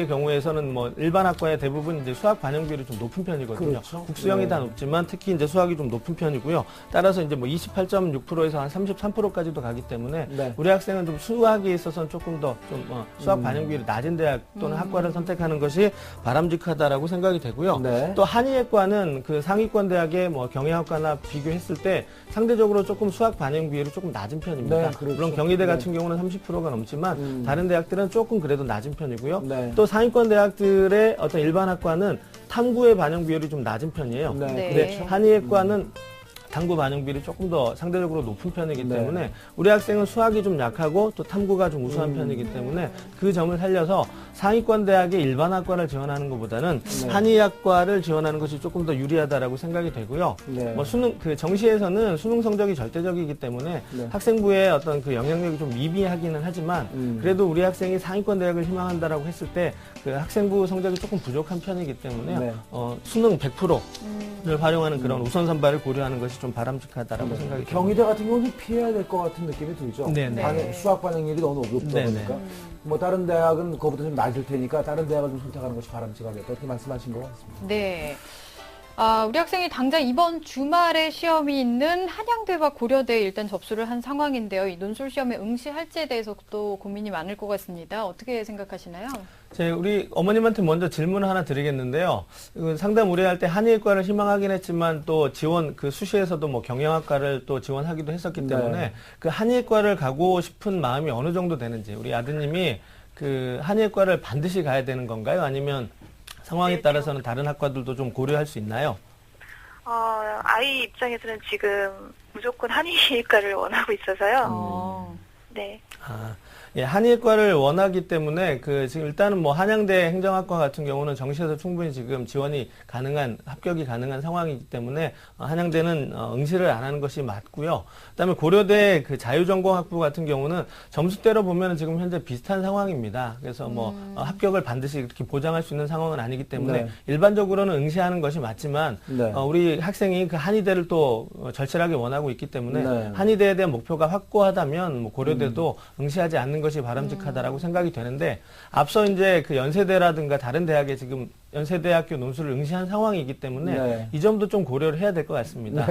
경우에서는 뭐 일반 학과의 대부분 이제 수학 반영 비율이 좀 높은 편이거든요. 그렇죠. 국수형이 네. 다 높지만 특히 이제 수학이 좀 높은 편이고요. 따라서 이제 뭐 28.6%에서 한 33%까지도 가기 때문에 네. 우리 학생은 좀 수학에 있어서는 조금 더 좀 수학 반영 비율이 낮은 대학 또는 학과를 선택하는 것이 바람직하다라고 생각이 되고요. 네. 또 한의예과는 그 상위권 대학의 뭐 경영학과나 비교했을 때 상대적으로 조금 수학 반영 비율이 조금 낮은 편입니다. 네, 그렇죠. 물론 경희대 네. 같은 경우는 30%가 넘지만 다른 대학들은 조금 그래도 낮은 편이고요. 네. 또 상위권 대학들의 어떤 일반 학과는 탐구의 반영 비율이 좀 낮은 편이에요. 네. 네. 근데 한의예과는 탐구 반영 비율이 조금 더 상대적으로 높은 편이기 때문에 우리 학생은 수학이 좀 약하고 또 탐구가 좀 우수한 편이기 때문에 그 점을 살려서 상위권 대학의 일반학과를 지원하는 것보다는 한의학과를 지원하는 것이 조금 더 유리하다라고 생각이 되고요. 뭐 수능 그 정시에서는 수능 성적이 절대적이기 때문에 학생부의 어떤 그 영향력이 좀 미비하기는 하지만 그래도 우리 학생이 상위권 대학을 희망한다라고 했을 때 그 학생부 성적이 조금 부족한 편이기 때문에 수능 100%를 활용하는 그런 우선 선발을 고려하는 것이 좀 바람직하다라고 생각이 듭니다. 경희대 같은 경우는 피해야 될 것 같은 느낌이 들죠. 수학 반영률이 너무 높다 보니까 뭐 다른 대학은 그거보다 좀 낮을 테니까 다른 대학을 좀 선택하는 것이 바람직하겠다 이렇게 말씀하신 것 같습니다. 네. 우리 학생이 당장 이번 주말에 시험이 있는 한양대와 고려대에 일단 접수를 한 상황인데요. 이 논술 시험에 응시할지에 대해서도 고민이 많을 것 같습니다. 어떻게 생각하시나요? 우리 어머님한테 먼저 질문을 하나 드리겠는데요. 상담 의뢰할 때 한의과를 희망하긴 했지만 또 지원 그 수시에서도 뭐 경영학과를 또 지원하기도 했었기 때문에 그 한의과를 가고 싶은 마음이 어느 정도 되는지 우리 아드님이 그 한의과를 반드시 가야 되는 건가요? 아니면 상황에 따라서는 다른 학과들도 좀 고려할 수 있나요? 아이 입장에서는 지금 무조건 한의과를 원하고 있어서요. 네. 예, 한의과를 원하기 때문에 지금 일단은 뭐 한양대 행정학과 같은 경우는 정시에서 충분히 지금 지원이 가능한 합격이 가능한 상황이기 때문에 한양대는 응시를 안 하는 것이 맞고요. 그다음에 고려대 그 자유전공학부 같은 경우는 점수대로 보면 지금 현재 비슷한 상황입니다. 그래서 뭐 합격을 반드시 이렇게 보장할 수 있는 상황은 아니기 때문에 일반적으로는 응시하는 것이 맞지만 우리 학생이 그 한의대를 또 절실하게 원하고 있기 때문에 한의대에 대한 목표가 확고하다면 뭐 고려대도 응시하지 않는 것이 바람직하다라고 생각이 되는데 앞서 이제 그 연세대라든가 다른 대학에 지금 연세대학교 논술을 응시한 상황이기 때문에 이 점도 좀 고려를 해야 될 것 같습니다.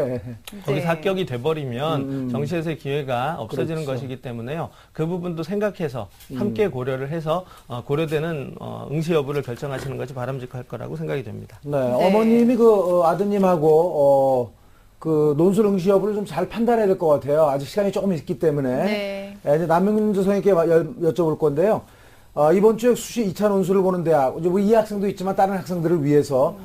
거기서 합격이 돼버리면 정시에서의 기회가 없어지는 것이기 때문에요. 그 부분도 생각해서 함께 고려를 해서 고려대는 응시 여부를 결정하시는 것이 바람직할 거라고 생각이 됩니다. 어머님이 그 아드님하고 그 논술 응시 여부를 좀 잘 판단해야 될 것 같아요. 아직 시간이 조금 있기 때문에. 이제 남명주 선생님께 여쭤볼 건데요. 이번 주에 수시 2차 논술을 보는 대학, 뭐 이 학생도 있지만 다른 학생들을 위해서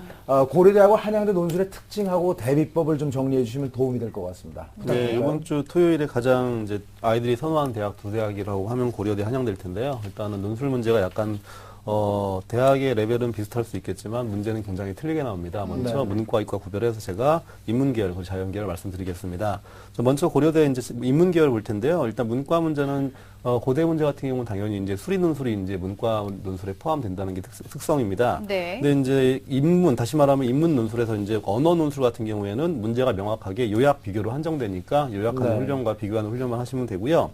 고려대하고 한양대 논술의 특징하고 대비법을 좀 정리해 주시면 도움이 될 것 같습니다. 네, 이번 주 토요일에 가장 이제 아이들이 선호하는 대학 두 대학이라고 하면 고려대, 한양대일 텐데요. 일단은 논술 문제가 약간 대학의 레벨은 비슷할 수 있겠지만 문제는 굉장히 틀리게 나옵니다. 먼저 문과, 이과 구별해서 제가 인문계열, 그리고 자연계열 말씀드리겠습니다. 먼저 고려대 이제 인문계열 볼 텐데요. 일단 문과 문제는 고대 문제 같은 경우는 당연히 이제 수리 논술이 이제 문과 논술에 포함된다는 게 특성입니다. 근데 이제 다시 말하면 인문 논술에서 이제 언어 논술 같은 경우에는 문제가 명확하게 요약 비교로 한정되니까 요약하는 훈련과 비교하는 훈련만 하시면 되고요.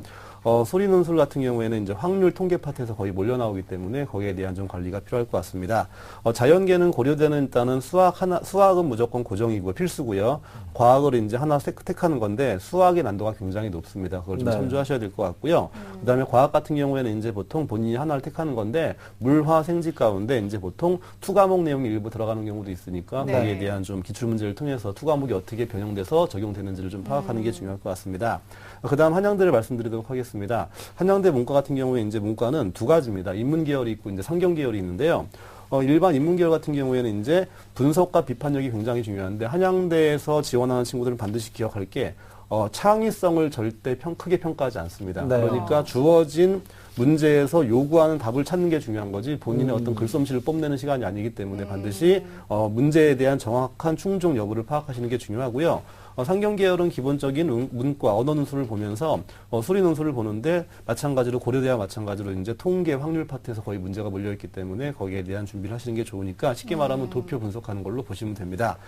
소리 논술 같은 경우에는 이제 확률 통계 파트에서 거의 몰려 나오기 때문에 거기에 대한 좀 관리가 필요할 것 같습니다. 자연계는 고려대는 일단은 수학은 무조건 고정이고 필수고요. 과학을 이제 하나 택하는 건데 수학의 난도가 굉장히 높습니다. 그걸 좀 참조하셔야 될 것 같고요. 그다음에 과학 같은 경우에는 이제 보통 본인이 하나를 택하는 건데 물화 생지 가운데 이제 보통 투과목 내용이 일부 들어가는 경우도 있으니까 거기에 대한 좀 기출 문제를 통해서 투과목이 어떻게 변형돼서 적용되는지를 좀 파악하는 게 중요할 것 같습니다. 그다음 한양대를 말씀드리도록 하겠습니다. 한양대 문과 같은 경우에 이제 문과는 두 가지입니다. 인문 계열이 있고 이제 상경 계열이 있는데요. 일반 인문 계열 같은 경우에는 이제 분석과 비판력이 굉장히 중요한데 한양대에서 지원하는 친구들은 반드시 기억할 게 창의성을 절대 크게 평가하지 않습니다. 그러니까 주어진 문제에서 요구하는 답을 찾는 게 중요한 거지 본인의 어떤 글솜씨를 뽐내는 시간이 아니기 때문에 반드시 문제에 대한 정확한 충족 여부를 파악하시는 게 중요하고요. 상경 계열은 기본적인 문과, 언어 논술을 보면서 수리 논술을 보는데 마찬가지로 고려대와 마찬가지로 이제 통계, 확률 파트에서 거의 문제가 몰려 있기 때문에 거기에 대한 준비를 하시는 게 좋으니까 쉽게 말하면 도표 분석하는 걸로 보시면 됩니다.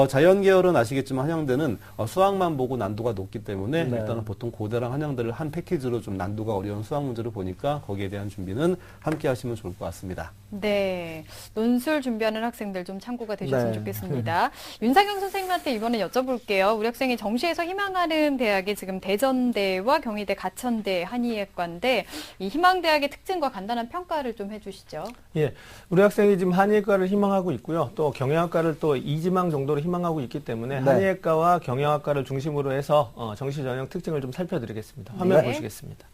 자연 계열은 아시겠지만 한양대는 수학만 보고 난도가 높기 때문에 일단은 보통 고대랑 한양대를 한 패키지로 좀 난도가 어려운 수학 문제를 보니까 거기에 대한 준비는 함께 하시면 좋을 것 같습니다. 네, 논술 준비하는 학생들 좀 참고가 되셨으면 좋겠습니다. 윤상영 선생님한테 이번에 여쭤볼게요. 우리 학생이 정시에서 희망하는 대학이 지금 대전대와 경희대, 가천대, 한의예과인데 이 희망대학의 특징과 간단한 평가를 좀 해주시죠. 예, 우리 학생이 지금 한의예과를 희망하고 있고요. 또 경영학과를 또 2지망 정도로 희망하고 있기 때문에 한의예과와 경영학과를 중심으로 해서 정시 전형 특징을 좀 살펴드리겠습니다. 화면 보시겠습니다.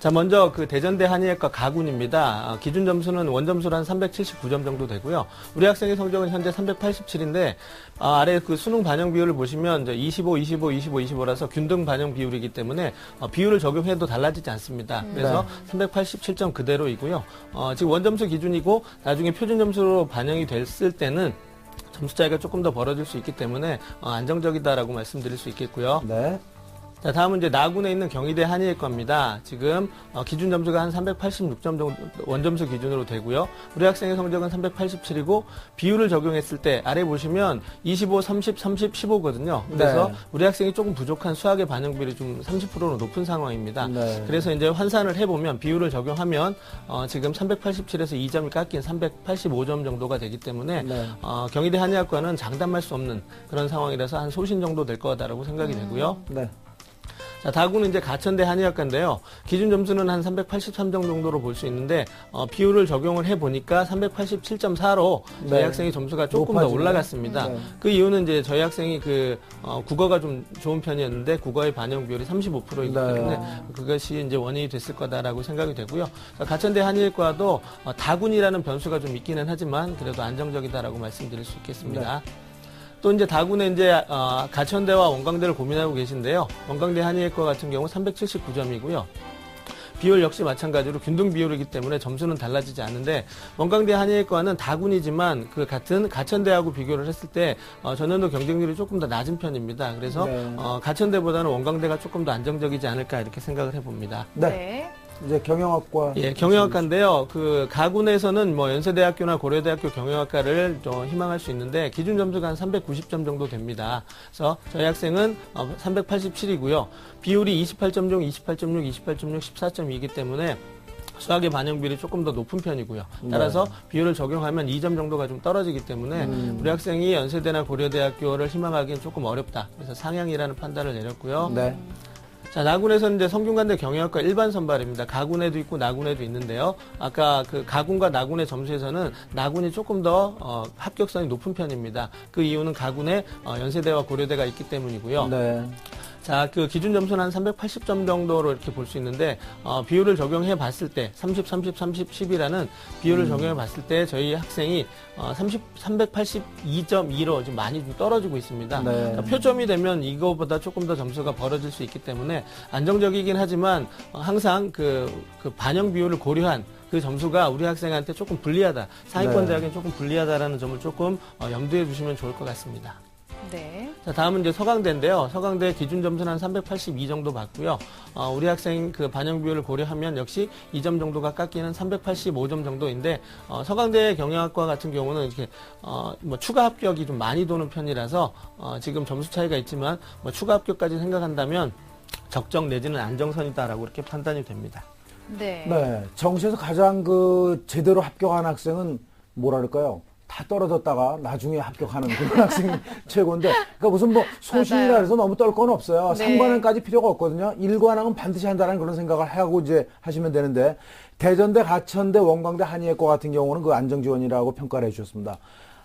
자, 먼저 그 대전대 한의학과 가군입니다. 기준 점수는 원점수로 한 379점 정도 되고요. 우리 학생의 성적은 현재 387인데, 아래 그 수능 반영 비율을 보시면 25, 25, 25, 25라서 균등 반영 비율이기 때문에 비율을 적용해도 달라지지 않습니다. 그래서 387점 그대로이고요. 지금 원점수 기준이고 나중에 표준 점수로 반영이 됐을 때는 점수 차이가 조금 더 벌어질 수 있기 때문에 안정적이다라고 말씀드릴 수 있겠고요. 네. 자, 다음은 이제 나군에 있는 경희대 한의학과입니다. 지금 기준 점수가 한 386점 정도 원점수 기준으로 되고요. 우리 학생의 성적은 387이고 비율을 적용했을 때 아래 보시면 25, 30, 30, 15거든요. 그래서 네. 우리 학생이 조금 부족한 수학의 반영 비율이 좀 30%로 높은 상황입니다. 네. 그래서 이제 환산을 해보면 비율을 적용하면 지금 387에서 2점이 깎인 385점 정도가 되기 때문에 네. 경희대 한의학과는 장담할 수 없는 그런 상황이라서 한 소신 정도 될 거다라고 생각이 되고요. 네. 자, 다구는 이제 가천대 한의학과인데요. 기준 점수는 한 383점 정도로 볼 수 있는데 비율을 적용을 해보니까 387.4로 저희 네. 학생의 점수가 조금 더 높아지네요. 올라갔습니다. 네. 그 이유는 이제 저희 학생이 국어가 좀 좋은 편이었는데 국어의 반영 비율이 35%이기 네. 때문에 그것이 이제 원인이 됐을 거다라고 생각이 되고요. 자, 가천대 한의학과도 다군이라는 변수가 좀 있기는 하지만 그래도 안정적이다라고 말씀드릴 수 있겠습니다. 네. 또 이제 다군에 이제 가천대와 원광대를 고민하고 계신데요. 원광대 한의학과 같은 경우 379점이고요. 비율 역시 마찬가지로 균등 비율이기 때문에 점수는 달라지지 않는데 원광대 한의학과는 다군이지만 그 같은 가천대하고 비교를 했을 때 전년도 경쟁률이 조금 더 낮은 편입니다. 그래서 네. 가천대보다는 원광대가 조금 더 안정적이지 않을까 이렇게 생각을 해봅니다. 네. 이제 경영학과. 예, 경영학과인데요. 그 가군에서는 뭐 연세대학교나 고려대학교 경영학과를 좀 희망할 수 있는데 기준 점수가 한 390점 정도 됩니다. 그래서 저희 학생은 387이고요. 비율이 28.6, 28.6, 28.6, 14.2이기 때문에 수학의 반영 비율이 조금 더 높은 편이고요. 따라서 비율을 적용하면 2점 정도가 좀 떨어지기 때문에 우리 학생이 연세대나 고려대학교를 희망하기는 조금 어렵다. 그래서 상향이라는 판단을 내렸고요. 네. 자, 나군에서는 이제 성균관대 경영학과 일반 선발입니다. 가군에도 있고 나군에도 있는데요. 아까 그 가군과 나군의 점수에서는 나군이 조금 더 합격선이 높은 편입니다. 그 이유는 가군에 연세대와 고려대가 있기 때문이고요. 네. 자, 그 기준 점수는 한 380점 정도로 이렇게 볼 수 있는데, 비율을 적용해 봤을 때, 30, 30, 30, 10이라는 비율을 적용해 봤을 때, 저희 학생이 382.2로 좀 많이 좀 떨어지고 있습니다. 네. 자, 표점이 되면 이거보다 조금 더 점수가 벌어질 수 있기 때문에 안정적이긴 하지만 항상 그 반영 비율을 고려한 그 점수가 우리 학생한테 조금 불리하다. 상위권 네. 대학엔 조금 불리하다라는 점을 조금 염두에 두시면 좋을 것 같습니다. 네. 자, 다음은 이제 서강대인데요. 서강대 기준 점수는 한 382 정도 받고요. 우리 학생 그 반영 비율을 고려하면 역시 2점 정도가 깎이는 385점 정도인데, 서강대 경영학과 같은 경우는 이렇게, 뭐 추가 합격이 좀 많이 도는 편이라서, 지금 점수 차이가 있지만, 뭐 추가 합격까지 생각한다면 적정 내지는 안정선이다라고 이렇게 판단이 됩니다. 네. 네. 정시에서 가장 제대로 합격한 학생은 뭐랄까요? 다 떨어졌다가 나중에 합격하는 그런 학생이 최고인데, 그러니까 무슨 뭐 소신이라 맞아요. 해서 너무 떨 건 없어요. 네. 3관왕까지 필요가 없거든요. 1관왕은 반드시 한다는 그런 생각을 하고 이제 하시면 되는데, 대전대, 가천대, 원광대, 한의학과 같은 경우는 그 안정지원이라고 평가를 해주셨습니다.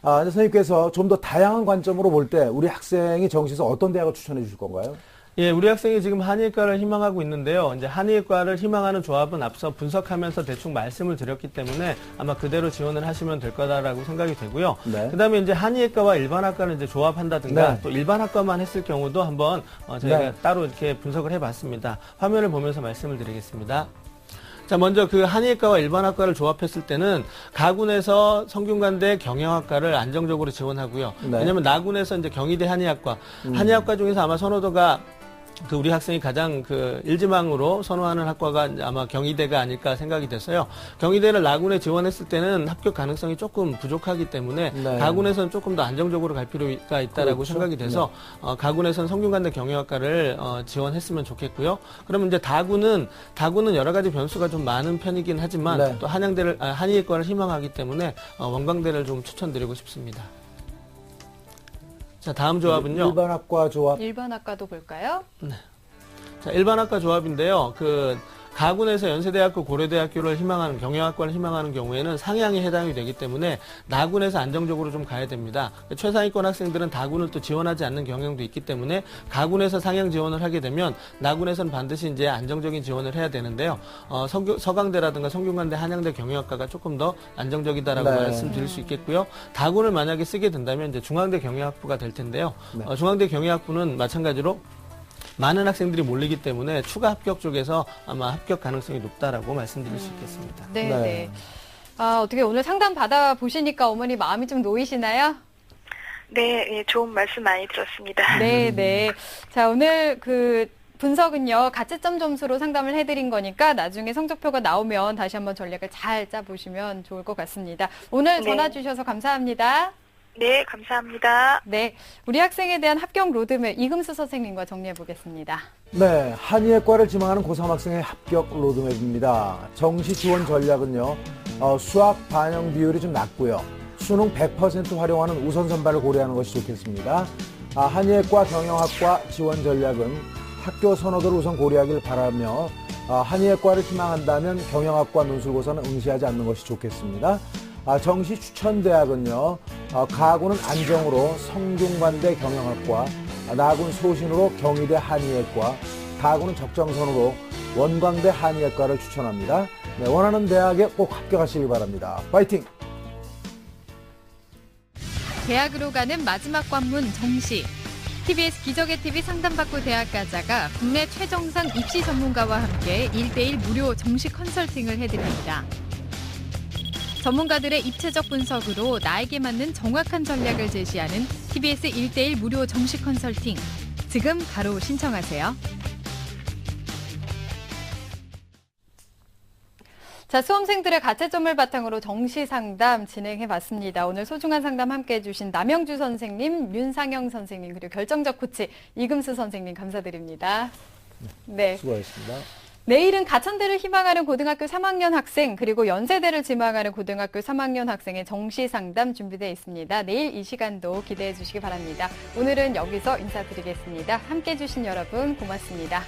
선생님께서 좀 더 다양한 관점으로 볼 때 우리 학생이 정시에서 어떤 대학을 추천해 주실 건가요? 예, 우리 학생이 지금 한의과를 희망하고 있는데요. 이제 한의과를 희망하는 조합은 앞서 분석하면서 대충 말씀을 드렸기 때문에 아마 그대로 지원을 하시면 될 거다라고 생각이 되고요. 네. 그다음에 이제 한의과와 일반학과를 이제 조합한다든가 네. 또 일반학과만 했을 경우도 한번 저희가 네. 따로 이렇게 분석을 해봤습니다. 화면을 보면서 말씀을 드리겠습니다. 자, 먼저 그 한의과와 일반학과를 조합했을 때는 가군에서 성균관대 경영학과를 안정적으로 지원하고요. 네. 왜냐하면 나군에서 이제 경희대 한의학과, 한의학과 중에서 아마 선호도가 우리 학생이 가장 일지망으로 선호하는 학과가 아마 경희대가 아닐까 생각이 돼서요. 경희대를 나군에 지원했을 때는 합격 가능성이 조금 부족하기 때문에 네. 가군에서는 조금 더 안정적으로 갈 필요가 있다라고 그렇죠. 생각이 돼서 가군에서는 성균관대 경영학과를 지원했으면 좋겠고요. 그러면 이제 다군은 여러 가지 변수가 좀 많은 편이긴 하지만 네. 또 한의과를 희망하기 때문에 원광대를 좀 추천드리고 싶습니다. 자, 다음 조합은요. 일반학과 조합. 일반학과도 볼까요? 자, 일반학과 조합인데요. 가군에서 연세대학교, 고려대학교를 희망하는 경영학과를 희망하는 경우에는 상향에 해당이 되기 때문에 나군에서 안정적으로 좀 가야 됩니다. 최상위권 학생들은 다군을 또 지원하지 않는 경향도 있기 때문에 가군에서 상향 지원을 하게 되면 나군에서는 반드시 이제 안정적인 지원을 해야 되는데요. 서강대라든가 성균관대, 한양대 경영학과가 조금 더 안정적이다라고 네. 말씀드릴 수 있겠고요. 다군을 만약에 쓰게 된다면 이제 중앙대 경영학부가 될 텐데요. 네. 중앙대 경영학부는 마찬가지로 많은 학생들이 몰리기 때문에 추가 합격 쪽에서 아마 합격 가능성이 높다라고 말씀드릴 수 있겠습니다. 네, 네. 네. 어떻게 오늘 상담 받아보시니까 어머니 마음이 좀 놓이시나요? 네, 예, 좋은 말씀 많이 들었습니다. 네, 네. 자, 오늘 그 분석은요, 가채점 점수로 상담을 해드린 거니까 나중에 성적표가 나오면 다시 한번 전략을 잘 짜보시면 좋을 것 같습니다. 오늘 네. 전화 주셔서 감사합니다. 네, 감사합니다. 네, 우리 학생에 대한 합격 로드맵 이금수 선생님과 정리해 보겠습니다. 네, 한의학과를 지망하는 고3 학생의 합격 로드맵입니다. 정시 지원 전략은요, 수학 반영 비율이 좀 낮고요. 수능 100% 활용하는 우선 선발을 고려하는 것이 좋겠습니다. 한의학과 경영학과 지원 전략은 학교 선호도를 우선 고려하길 바라며 한의학과를 희망한다면 경영학과 논술고사는 응시하지 않는 것이 좋겠습니다. 정시 추천 대학은요, 가군은 안정으로 성균관대 경영학과, 나군 소신으로 경희대 한의학과, 다군은 적정선으로 원광대 한의학과를 추천합니다. 네, 원하는 대학에 꼭 합격하시길 바랍니다. 파이팅! 대학으로 가는 마지막 관문 정시. TBS 기적의 TV 상담받고 대학 가자가 국내 최정상 입시 전문가와 함께 1:1 무료 정시 컨설팅을 해드립니다. 전문가들의 입체적 분석으로 나에게 맞는 정확한 전략을 제시하는 TBS 1:1 무료 정시 컨설팅. 지금 바로 신청하세요. 자, 수험생들의 가채점을 바탕으로 정시 상담 진행해봤습니다. 오늘 소중한 상담 함께해 주신 남영주 선생님, 윤상영 선생님, 그리고 결정적 코치 이금수 선생님 감사드립니다. 네. 수고하셨습니다. 내일은 가천대를 희망하는 고등학교 3학년 학생, 그리고 연세대를 지망하는 고등학교 3학년 학생의 정시 상담 준비되어 있습니다. 내일 이 시간도 기대해 주시기 바랍니다. 오늘은 여기서 인사드리겠습니다. 함께해 주신 여러분 고맙습니다.